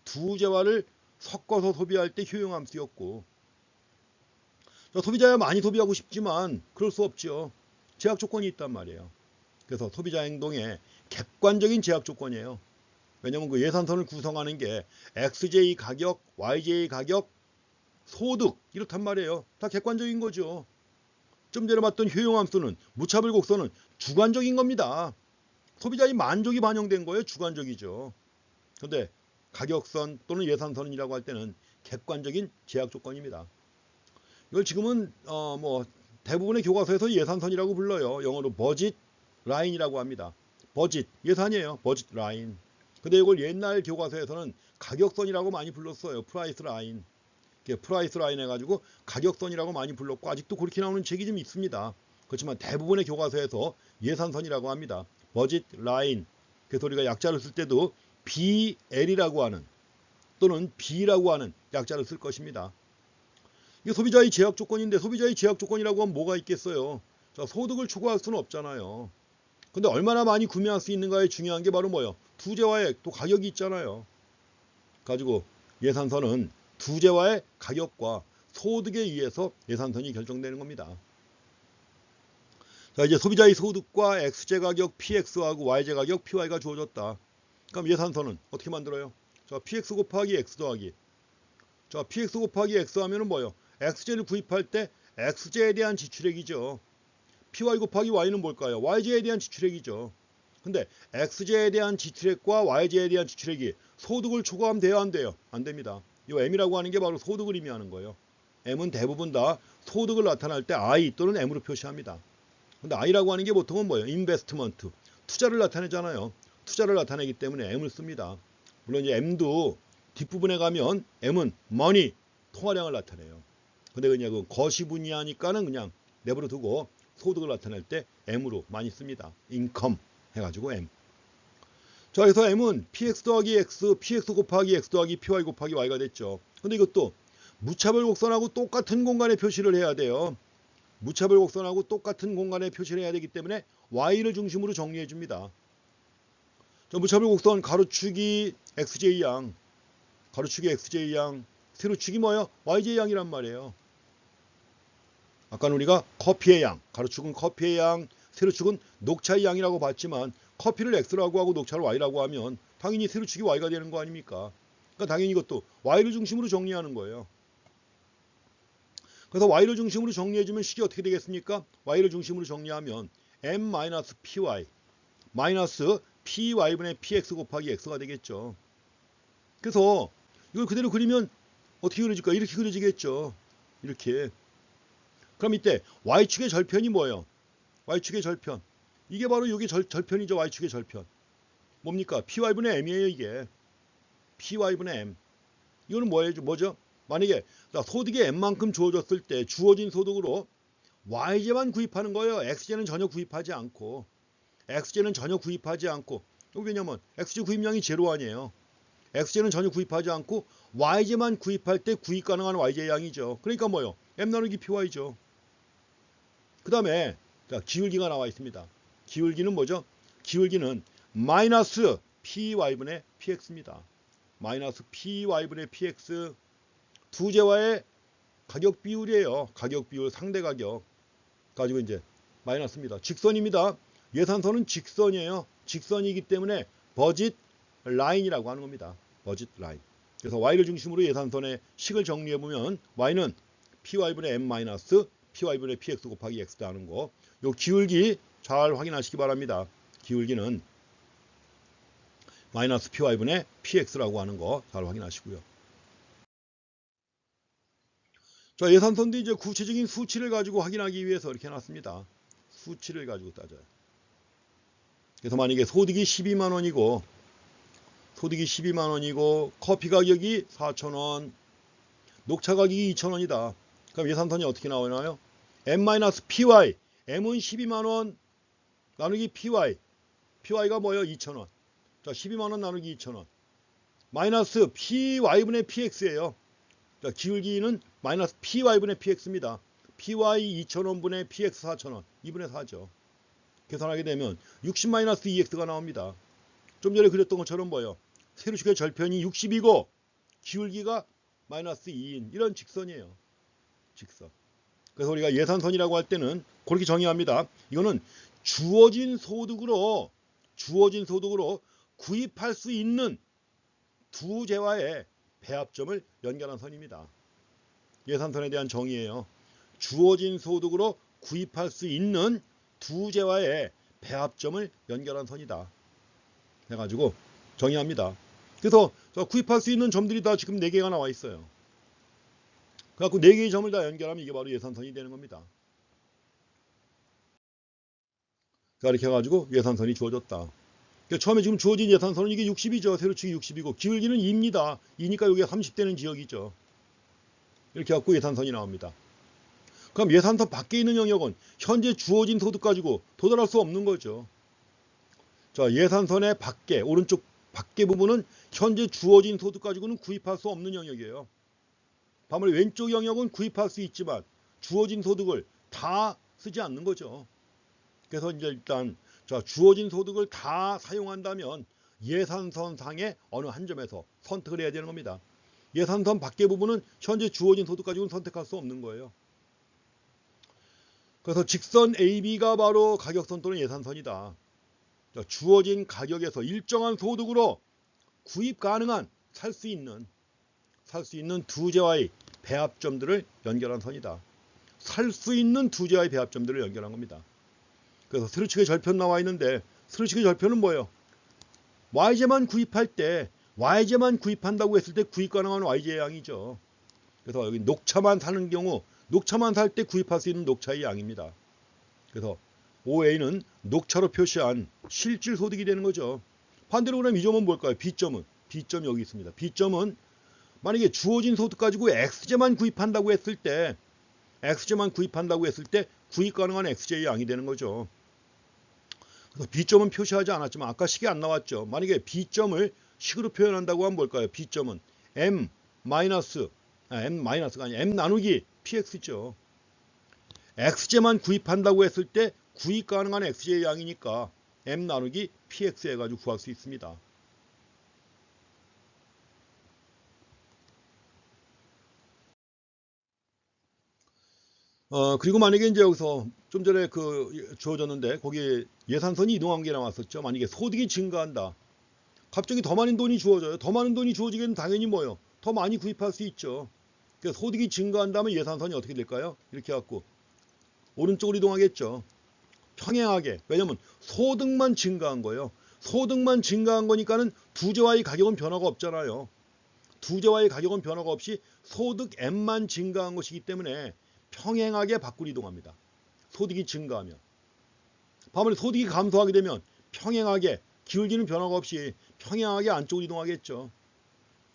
두 재화를 섞어서 소비할 때 효용함수였고 소비자야 많이 소비하고 싶지만 그럴 수 없죠. 제약 조건이 있단 말이에요. 그래서 소비자 행동의 객관적인 제약 조건이에요. 왜냐하면 그 예산선을 구성하는 게 XJ 가격, YJ 가격, 소득 이렇단 말이에요. 다 객관적인 거죠. 좀 전에 봤던 효용함수는 무차별 곡선은 주관적인 겁니다. 소비자의 만족이 반영된 거예요. 주관적이죠. 그런데 가격선 또는 예산선이라고 할 때는 객관적인 제약 조건입니다. 이걸 지금은 뭐 대부분의 교과서에서 예산선이라고 불러요. 영어로 버짓 라인이라고 합니다. 버짓 예산이에요. 버짓 라인. 근데 이걸 옛날 교과서에서는 가격선이라고 많이 불렀어요. 프라이스 라인. 프라이스 라인 해가지고 가격선이라고 많이 불렀고 아직도 그렇게 나오는 책이 좀 있습니다. 그렇지만 대부분의 교과서에서 예산선이라고 합니다. 버짓 라인. 그래서 우리가 약자를 쓸 때도 BL이라고 하는 또는 B라고 하는 약자를 쓸 것입니다. 이게 소비자의 제약 조건인데 소비자의 제약 조건이라고 하면 뭐가 있겠어요? 자, 소득을 초과할 수는 없잖아요. 근데 얼마나 많이 구매할 수 있는가에 중요한 게 바로 뭐예요? 투자와의 또 가격이 있잖아요. 가지고 예산선은 투자와의 가격과 소득에 의해서 예산선이 결정되는 겁니다. 자, 이제 소비자의 소득과 X제 가격 PX하고 Y제 가격 PY가 주어졌다. 그럼 예산선은 어떻게 만들어요? 자, PX 곱하기 X 더하기. 자, PX 곱하기 X 하면은 뭐예요? X제를 구입할 때 X제에 대한 지출액이죠. PY 곱하기 Y는 뭘까요? Y제에 대한 지출액이죠. 근데 X제에 대한 지출액과 Y제에 대한 지출액이 소득을 초과하면 돼요? 안 돼요? 안 됩니다. 이 M이라고 하는 게 바로 소득을 의미하는 거예요. M은 대부분 다 소득을 나타낼 때 I 또는 M으로 표시합니다. 근데 I라고 하는 게 보통은 뭐예요? 인베스트먼트. 투자를 나타내잖아요. 투자를 나타내기 때문에 M을 씁니다. 물론 이제 M도 뒷부분에 가면 M은 money, 통화량을 나타내요. 근데 그냥 그 거시분이하니까는 그냥 내버려 두고 소득을 나타낼 때 M으로 많이 씁니다. income 해가지고 M. 자, 그래서 M은 PX 더하기 X, PX 곱하기 X 더하기 PY 곱하기 Y가 됐죠. 근데 이것도 무차별 곡선하고 똑같은 공간에 표시를 해야 돼요. 무차별 곡선하고 똑같은 공간에 표시를 해야 되기 때문에 Y를 중심으로 정리해 줍니다. 자, 무차별 곡선 가로축이 XJ양, 가로축이 XJ양, 세로축이 뭐예요? YJ양이란 말이에요. 아까는 우리가 커피의 양, 가로축은 커피의 양, 세로축은 녹차의 양이라고 봤지만 커피를 X라고 하고 녹차를 Y라고 하면 당연히 세로축이 Y가 되는 거 아닙니까? 그러니까 당연히 이것도 Y를 중심으로 정리하는 거예요. 그래서 Y를 중심으로 정리해주면 식이 어떻게 되겠습니까? Y를 중심으로 정리하면 M-PY 마이너스 PY분의 PX 곱하기 X가 되겠죠. 그래서 이걸 그대로 그리면 어떻게 그려질까? 이렇게 그려지겠죠. 이렇게. 그럼 이때 Y축의 절편이 뭐예요? Y축의 절편. 이게 바로 이게 절편이죠. Y축의 절편. 뭡니까? PY분의 M이에요. 이게. PY분의 M. 이거는 뭐죠? 만약에 소득이 M만큼 주어졌을 때 주어진 소득으로 Y제만 구입하는 거예요. X제는 전혀 구입하지 않고. X제는 전혀 구입하지 않고. 왜냐면 X제 구입량이 제로 아니에요. X제는 전혀 구입하지 않고 Y제만 구입할 때 구입 가능한 Y제 양이죠. 그러니까 뭐예요? M 나누기 PY죠. 그 다음에 기울기가 나와 있습니다. 기울기는 뭐죠? 기울기는 마이너스 PY분의 PX입니다. 마이너스 PY분의 PX 두제와의 가격 비율이에요. 가격 비율 상대 가격 가지고 이제 마이너스입니다. 직선입니다. 예산선은 직선이에요. 직선이기 때문에 버짓 라인이라고 하는 겁니다. 버짓 라인. 그래서 Y를 중심으로 예산선의 식을 정리해 보면 Y는 PY분의 M 마이너스 PY분의 PX 곱하기 X다 하는 거. 요 기울기 잘 확인하시기 바랍니다. 기울기는 마이너스 PY분의 PX라고 하는 거 잘 확인하시고요. 자, 예산선도 이제 구체적인 수치를 가지고 확인하기 위해서 이렇게 해놨습니다. 수치를 가지고 따져요. 그래서 만약에 소득이 12만 원이고 커피 가격이 4,000원, 녹차 가격이 2,000원이다. 그럼 예산선이 어떻게 나오나요? M-PY. M은 12만 원 나누기 PY. PY가 뭐예요? 2,000원. 자, 12만 원 나누기 2,000원. 마이너스 PY분의 PX예요. 자, 기울기는 마이너스 PY분의 PX입니다. PY 2,000원분의 PX 4,000원. 2분의 4죠. 계산하게 되면 60-2X가 나옵니다. 좀 전에 그렸던 것처럼 뭐예요? 세로축의 절편이 60이고 기울기가 마이너스 2인 이런 직선이에요. 직선. 그래서 우리가 예산선이라고 할 때는 그렇게 정의합니다. 이거는 주어진 소득으로 구입할 수 있는 두 재와의 배합점을 연결한 선입니다. 예산선에 대한 정의예요. 주어진 소득으로 구입할 수 있는 두 재와의 배합점을 연결한 선이다 해가지고 정의합니다. 그래서 구입할 수 있는 점들이 다 지금 4개가 나와 있어요. 그래갖고 4개의 점을 다 연결하면 이게 바로 예산선이 되는 겁니다. 이렇게 해가지고 예산선이 주어졌다. 처음에 지금 주어진 예산선은 이게 60이죠. 세로축이 60이고 기울기는 2입니다. 2니까 여기가 30되는 지역이죠. 이렇게 해갖고 예산선이 나옵니다. 그럼 예산선 밖에 있는 영역은 현재 주어진 소득 가지고 도달할 수 없는 거죠. 자, 예산선의 밖에, 오른쪽 밖에 부분은 현재 주어진 소득 가지고는 구입할 수 없는 영역이에요. 반면에 왼쪽 영역은 구입할 수 있지만 주어진 소득을 다 쓰지 않는 거죠. 그래서 이제 일단 주어진 소득을 다 사용한다면 예산선상의 어느 한 점에서 선택을 해야 되는 겁니다. 예산선 밖의 부분은 현재 주어진 소득 가지고는 선택할 수 없는 거예요. 그래서 직선 AB가 바로 가격선 또는 예산선이다. 주어진 가격에서 일정한 소득으로 구입 가능한 살 수 있는 두 재와의 배합점들을 연결한 선이다. 살 수 있는 두 재와의 배합점들을 연결한 겁니다. 그래서 스루츠의 절편 나와 있는데 스루츠의 절편은 뭐예요? y제만 구입할 때 y제만 구입한다고 했을 때 구입 가능한 y제의 양이죠. 그래서 여기 녹차만 사는 경우 녹차만 살 때 구입할 수 있는 녹차의 양입니다. 그래서 OA는 녹차로 표시한 실질 소득이 되는 거죠. 반대로 그럼 이 점은 뭘까요? B점은 여기 있습니다. B점은 만약에 주어진 소득 가지고 X제만 구입한다고 했을 때 구입 가능한 X제의 양이 되는 거죠. 그래서 B점은 표시하지 않았지만 아까 식이 안 나왔죠. 만약에 B점을 식으로 표현한다고 하면 뭘까요? B점은 M 나누기 PX죠. X제만 구입한다고 했을 때 구입 가능한 X제의 양이니까 M 나누기 PX 해가지고 구할 수 있습니다. 그리고 만약에 이제 여기서 좀 전에 주어졌는데 거기에 예산선이 이동한 게 나왔었죠. 만약에 소득이 증가한다. 갑자기 더 많은 돈이 주어져요. 더 많은 돈이 주어지기는 당연히 뭐예요? 더 많이 구입할 수 있죠. 그래서 소득이 증가한다면 예산선이 어떻게 될까요? 이렇게 해갖고 오른쪽으로 이동하겠죠. 평행하게. 왜냐면 소득만 증가한 거예요. 소득만 증가한 거니까는 두 재와의 가격은 변화가 없잖아요. 두 재와의 가격은 변화가 없이 소득 M만 증가한 것이기 때문에 평행하게 밖으로 이동합니다. 소득이 증가하면. 반면에 소득이 감소하게 되면 평행하게 기울기는 변화가 없이 평행하게 안쪽으로 이동하겠죠.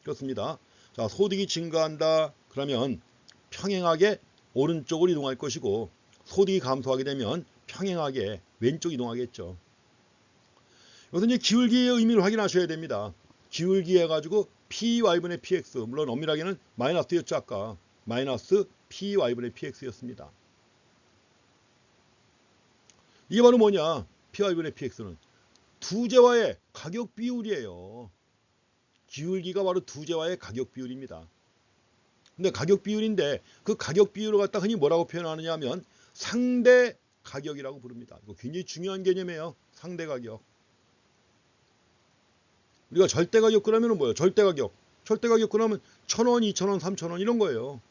그렇습니다. 자, 소득이 증가한다. 그러면 평행하게 오른쪽으로 이동할 것이고 소득이 감소하게 되면 평행하게 왼쪽 이동하겠죠. 여기서 이제 기울기의 의미를 확인하셔야 됩니다. 기울기 해가지고 PY분의 PX. 물론 엄밀하게는 마이너스였죠. 아까. 마이너스 PY분의 PX였습니다. 이게 바로 뭐냐? PY분의 PX는 두 재와의 가격 비율이에요. 기울기가 바로 두 재와의 가격 비율입니다. 근데 가격 비율인데 그 가격 비율을 갖다 흔히 뭐라고 표현하느냐 하면 상대 가격이라고 부릅니다. 이거 굉장히 중요한 개념이에요. 상대 가격. 우리가 절대 가격 그러면 뭐예요? 절대 가격 그러면 1,000원, 2,000원, 3,000원 이런 거예요.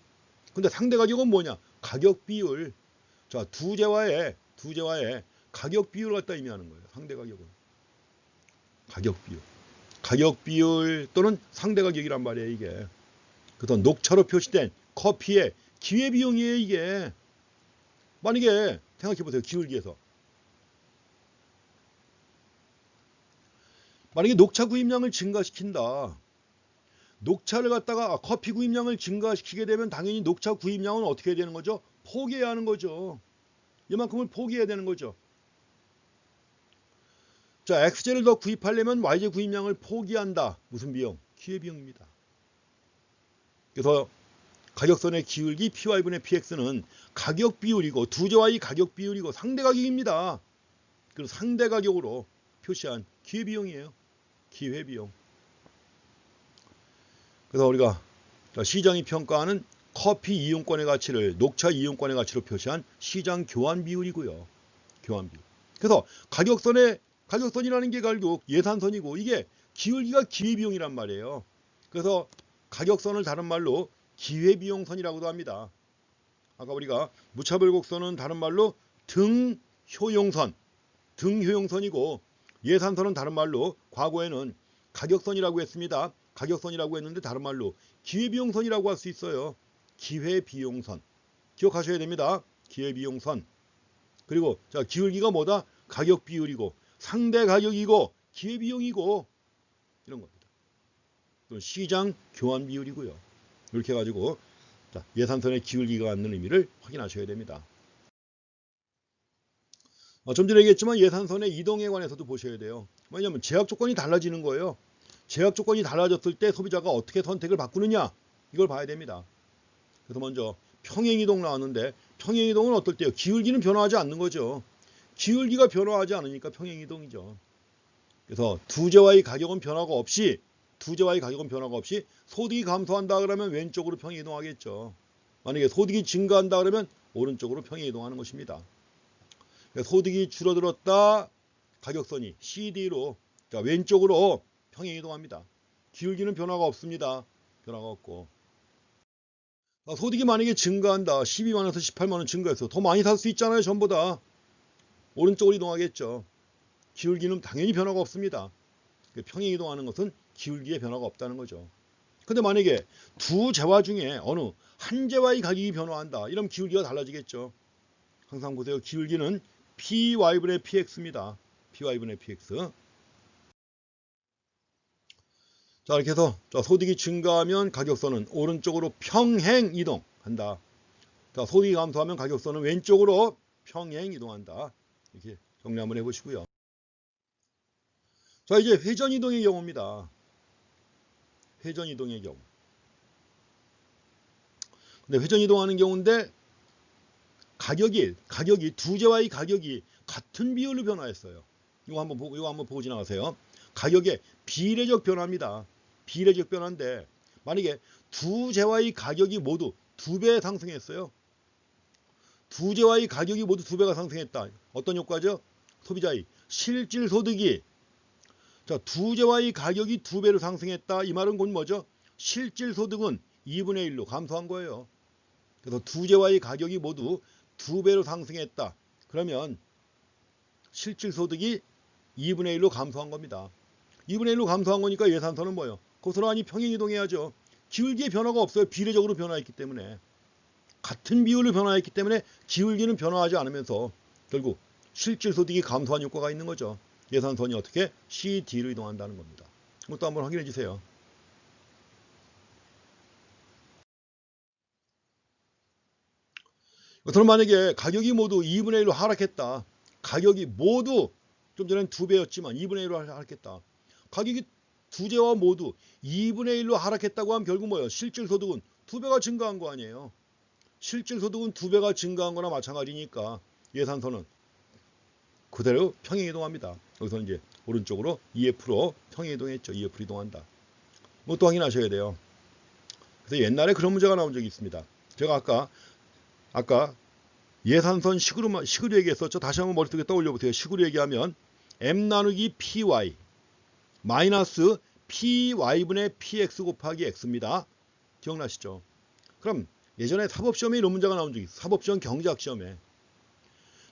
근데 상대 가격은 뭐냐? 가격 비율. 자, 두 재와의 가격 비율을 갖다 의미하는 거예요. 상대 가격은. 가격 비율 또는 상대 가격이란 말이에요, 이게. 그래서 녹차로 표시된 커피의 기회 비용이에요, 이게. 만약에 생각해 보세요. 기울기에서. 만약에 녹차 구입량을 증가시킨다. 녹차를 갖다가 커피 구입량을 증가시키게 되면 당연히 녹차 구입량은 어떻게 해야 되는 거죠? 포기해야 하는 거죠. 이만큼을 포기해야 되는 거죠. 자, X제를 더 구입하려면 Y제 구입량을 포기한다. 무슨 비용? 기회비용입니다. 그래서 가격선의 기울기 PY분의 PX는 가격 비율이고 두 재와의 가격 비율이고 상대 가격입니다. 그래서 상대 가격으로 표시한 기회비용이에요. 기회비용. 그래서 우리가 시장이 평가하는 커피 이용권의 가치를 녹차 이용권의 가치로 표시한 시장 교환 비율이고요. 교환 비율. 그래서 가격선이라는 게 결국 예산선이고 이게 기울기가 기회비용이란 말이에요. 그래서 가격선을 다른 말로 기회비용선이라고도 합니다. 아까 우리가 무차별 곡선은 다른 말로 등효용선이고 예산선은 다른 말로 과거에는 가격선이라고 했습니다. 가격선이라고 했는데 다른 말로 기회비용선이라고 할 수 있어요. 기회비용선. 기억하셔야 됩니다. 기회비용선. 그리고 자, 기울기가 뭐다? 가격 비율이고 상대 가격이고 기회비용이고 이런 겁니다. 또 시장 교환 비율이고요. 이렇게 해가지고 자, 예산선의 기울기가 갖는 의미를 확인하셔야 됩니다. 좀 전에 얘기했지만 예산선의 이동에 관해서도 보셔야 돼요. 왜냐하면 제약 조건이 달라지는 거예요. 제약 조건이 달라졌을 때 소비자가 어떻게 선택을 바꾸느냐 이걸 봐야 됩니다. 그래서 먼저 평행이동 나왔는데 평행이동은 어떨 때요? 기울기는 변화하지 않는 거죠. 기울기가 변화하지 않으니까 평행이동이죠. 그래서 두제와의 가격은 변화가 없이 소득이 감소한다 그러면 왼쪽으로 평행이동하겠죠. 만약에 소득이 증가한다 그러면 오른쪽으로 평행이동하는 것입니다. 소득이 줄어들었다 가격선이 CD로 자, 왼쪽으로 평행이동합니다. 기울기는 변화가 없습니다. 변화가 없고 소득이 만약에 증가한다 12만원에서 18만원 증가해서 더 많이 살 수 있잖아요. 전보다 오른쪽으로 이동하겠죠. 기울기는 당연히 변화가 없습니다. 평행이동하는 것은 기울기에 변화가 없다는 거죠. 근데 만약에 두 재화 중에 어느 한 재화의 가격이 변화한다 이러면 기울기가 달라지겠죠. 항상 보세요. 기울기는 PY분의 PX입니다. PY분의 PX. 자, 이렇게 해서 소득이 증가하면 가격선은 오른쪽으로 평행 이동한다. 자, 소득이 감소하면 가격선은 왼쪽으로 평행 이동한다. 이렇게 정리 한번 해보시고요. 자, 이제 회전 이동의 경우입니다. 회전 이동의 경우. 근데 회전 이동하는 경우인데 가격이 두 재화의 가격이 같은 비율로 변화했어요. 이거 한번 보고 지나가세요. 가격의 비례적 변화입니다. 비례적 변화인데 만약에 두 재화의 가격이 모두 2배 상승했어요. 두 재화의 가격이 모두 2배가 상승했다. 어떤 효과죠? 소비자의 실질 소득이 자, 두 재화의 가격이 2배로 상승했다. 이 말은 곧 뭐죠? 실질 소득은 2분의 1로 감소한 거예요. 그래서 두 재화의 가격이 모두 2배로 상승했다. 그러면 실질 소득이 2분의 1로 감소한 겁니다. 2분의 1로 감소한 거니까 예산선은 뭐예요? 고스란히 평행이동해야죠. 기울기의 변화가 없어요. 비례적으로 변화했기 때문에. 같은 비율로 변화했기 때문에 기울기는 변화하지 않으면서 결국 실질 소득이 감소한 효과가 있는 거죠. 예산선이 어떻게? CD로 이동한다는 겁니다. 이것도 한번 확인해 주세요. 그럼 만약에 가격이 모두 2분의 1로 하락했다. 가격이 모두 좀 전에는 2배였지만 2분의 1로 하락했다. 가격이 두 재화 모두 2분의 1로 하락했다고 하면 결국 뭐예요? 실질 소득은 2배가 증가한 거 아니에요. 실질 소득은 2배가 증가한 거나 마찬가지니까 예산선은 그대로 평행이동합니다. 여기서 이제 오른쪽으로 EF로 평행이동했죠. EF로 이동한다. 이것도 확인하셔야 돼요. 그래서 옛날에 그런 문제가 나온 적이 있습니다. 제가 아까 예산선 식으로 얘기했었죠. 다시 한번 머릿속에 떠올려 보세요. 식으로 얘기하면 M 나누기 PY 마이너스 PY분의 PX 곱하기 X입니다. 기억나시죠? 그럼 예전에 사법시험에 이런 문제가 나온 적이 있어요. 사법시험 경제학 시험에.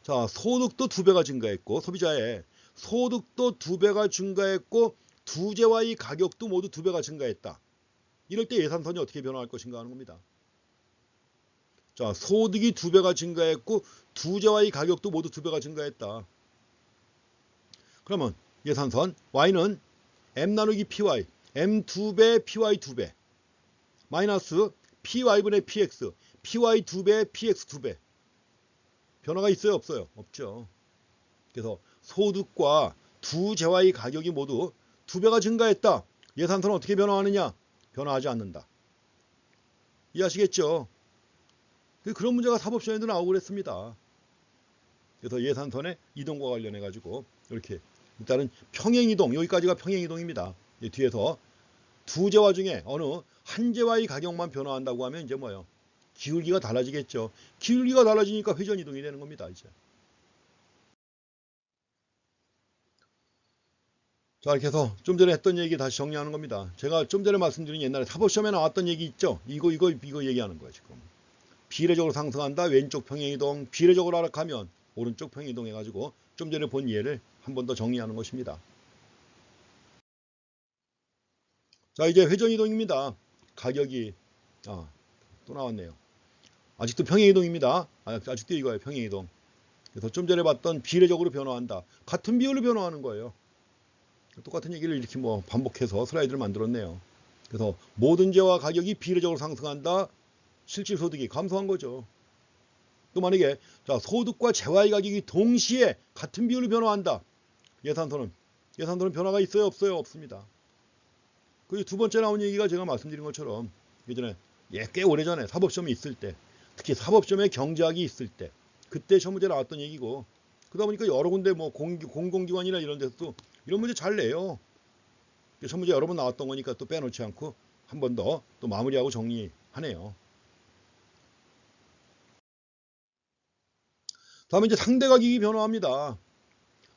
자, 소득도 2배가 증가했고 소비자의 소득도 2배가 증가했고 두 재화의 가격도 모두 2배가 증가했다. 이럴 때 예산선이 어떻게 변화할 것인가 하는 겁니다. 자, 소득이 2배가 증가했고 두 재화의 가격도 모두 2배가 증가했다. 그러면 예산선 Y는 M 나누기 PY M 2배 PY 2배 마이너스 PY분의 PX PY 2배 PX 2배 변화가 있어요? 없어요? 없죠. 그래서 소득과 두 재화의 가격이 모두 2배가 증가했다. 예산선은 어떻게 변화하느냐? 변화하지 않는다. 이해하시겠죠? 그런 문제가 사법시험에도 나오고 그랬습니다. 그래서 예산선의 이동과 관련해 가지고 이렇게 일단은 평행이동, 여기까지가 평행이동입니다. 뒤에서 두 재화 중에 어느 한 재화의 가격만 변화한다고 하면 이제 뭐예요? 기울기가 달라지겠죠. 기울기가 달라지니까 회전이동이 되는 겁니다. 이제. 자, 이렇게 해서 좀 전에 했던 얘기 다시 정리하는 겁니다. 제가 좀 전에 말씀드린 옛날에 사법시험에 나왔던 얘기 있죠? 이거 얘기하는 거예요, 지금. 비례적으로 상승한다. 왼쪽 평행이동. 비례적으로 하락하면 오른쪽 평행이동 해가지고 좀 전에 본 예를 한 번 더 정리하는 것입니다. 자, 이제 회전이동입니다. 가격이 또 나왔네요. 아직도 평행이동입니다. 아직도 이거예요. 평행이동. 그래서 좀 전에 봤던 비례적으로 변화한다. 같은 비율로 변화하는 거예요. 똑같은 얘기를 이렇게 뭐 반복해서 슬라이드를 만들었네요. 그래서 모든 재화 가격이 비례적으로 상승한다. 실질 소득이 감소한 거죠. 또 만약에 자, 소득과 재화의 가격이 동시에 같은 비율로 변화한다. 예산서는 변화가 있어요, 없어요? 없습니다. 그 두 번째 나온 얘기가 제가 말씀드린 것처럼 예전에 꽤 오래전에 사법시험이 있을 때, 특히 사법시험에 경제학이 있을 때, 그때 시험 문제 나왔던 얘기고, 그러다 보니까 여러 군데 뭐 공공기관이나 이런 데서도 이런 문제 잘 내요. 시험 문제 여러 번 나왔던 거니까 또 빼놓지 않고 한 번 더 또 마무리하고 정리하네요. 다음에 이제 상대가격이 변화합니다.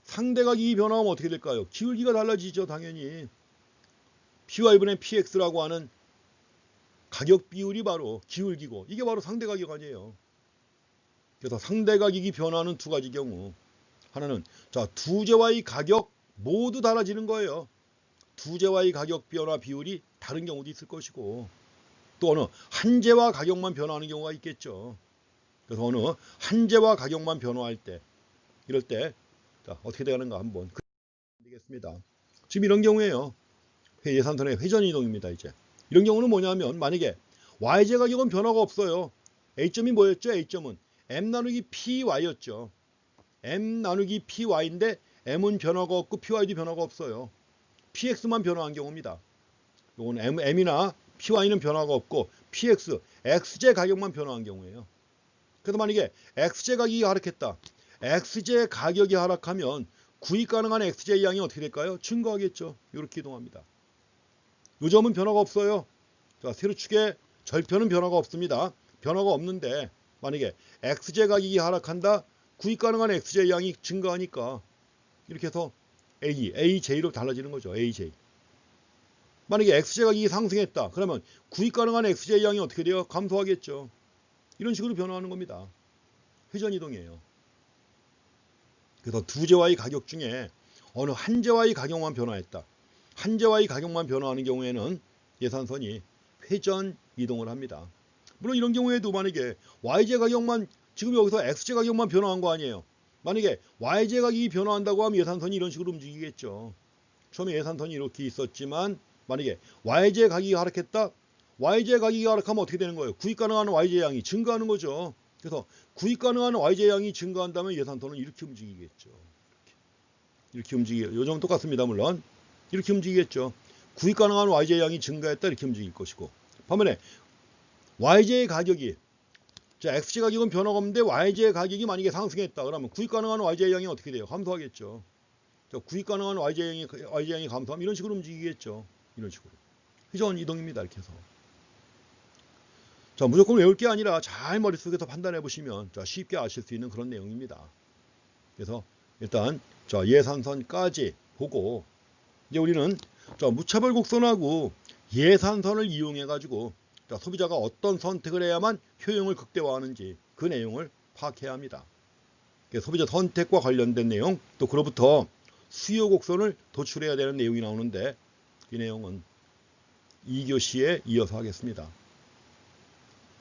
상대가격이 변화하면 어떻게 될까요? 기울기가 달라지죠, 당연히. PY분의 PX라고 하는 가격 비율이 바로 기울기고, 이게 바로 상대가격 아니에요. 그래서 상대가격이 변화하는 두 가지 경우, 하나는 자, 두 재화의 가격 모두 달라지는 거예요. 두 재화의 가격 변화 비율이 다른 경우도 있을 것이고, 또 어느 한 재화 가격만 변화하는 경우가 있겠죠. 그래서 어느 한 재화 가격만 변화할 때, 이럴 때 자, 어떻게 되는가 한번 되겠습니다. 지금 이런 경우에요. 예산선의 회전이동입니다. 이제 이런 경우는 뭐냐면, 만약에 YJ 가격은 변화가 없어요. A점이 뭐였죠? A점은 M 나누기 PY였죠. M 나누기 PY인데 M은 변화가 없고 PY도 변화가 없어요. PX만 변화한 경우입니다. 이건 M이나 PY는 변화가 없고 PX, XJ 가격만 변화한 경우예요. 그래서 만약에 XJ 가격이 하락했다. XJ 가격이 하락하면 구입 가능한 XJ 양이 어떻게 될까요? 증가하겠죠. 이렇게 이동합니다. 요 점은 변화가 없어요. 자, 세로축의 절편은 변화가 없습니다. 변화가 없는데 만약에 XJ 가격이 하락한다. 구입 가능한 XJ 양이 증가하니까 이렇게 해서 AJ로 달라지는 거죠. AJ. 만약에 XJ 가격이 상승했다. 그러면 구입 가능한 XJ 양이 어떻게 돼요? 감소하겠죠. 이런 식으로 변화하는 겁니다. 회전이동이에요. 그래서 두 재화의 가격 중에 어느 한 재화의 가격만 변화했다. 한 재화의 가격만 변화하는 경우에는 예산선이 회전 이동을 합니다. 물론 이런 경우에도 만약에 YJ 가격만, 지금 여기서 XJ 가격만 변화한 거 아니에요. 만약에 YJ 가격이 변화한다고 하면 예산선이 이런 식으로 움직이겠죠. 처음에 예산선이 이렇게 있었지만 만약에 YJ 가격이 하락했다. YJ 가격이 하락하면 어떻게 되는 거예요? 구입 가능한 YJ 양이 증가하는 거죠. 그래서 구입 가능한 YJ 양이 증가한다면 예산선은 이렇게 움직이겠죠. 이렇게 움직여요. 요 점은 똑같습니다. 물론 이렇게 움직이겠죠. 구입 가능한 YJ 양이 증가했다. 이렇게 움직일 것이고, 반면에 YJ 가격이, 자, XJ 가격은 변화가 없는데 YJ 가격이 만약에 상승했다. 그러면 구입 가능한 YJ 양이 어떻게 돼요? 감소하겠죠. 자, 구입 가능한 YJ 양이 감소하면 이런 식으로 움직이겠죠. 이런 식으로. 회전 이동입니다. 이렇게 해서. 자, 무조건 외울 게 아니라 잘 머릿속에서 판단해 보시면 자, 쉽게 아실 수 있는 그런 내용입니다. 그래서 일단 자, 예산선까지 보고, 이제 우리는 자, 무차별 곡선하고 예산선을 이용해 가지고 자, 소비자가 어떤 선택을 해야만 효용을 극대화하는지 그 내용을 파악해야 합니다. 소비자 선택과 관련된 내용, 또 그로부터 수요 곡선을 도출해야 되는 내용이 나오는데, 이 내용은 2교시에 이어서 하겠습니다.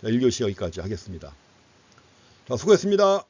자, 1교시 여기까지 하겠습니다. 자, 수고했습니다.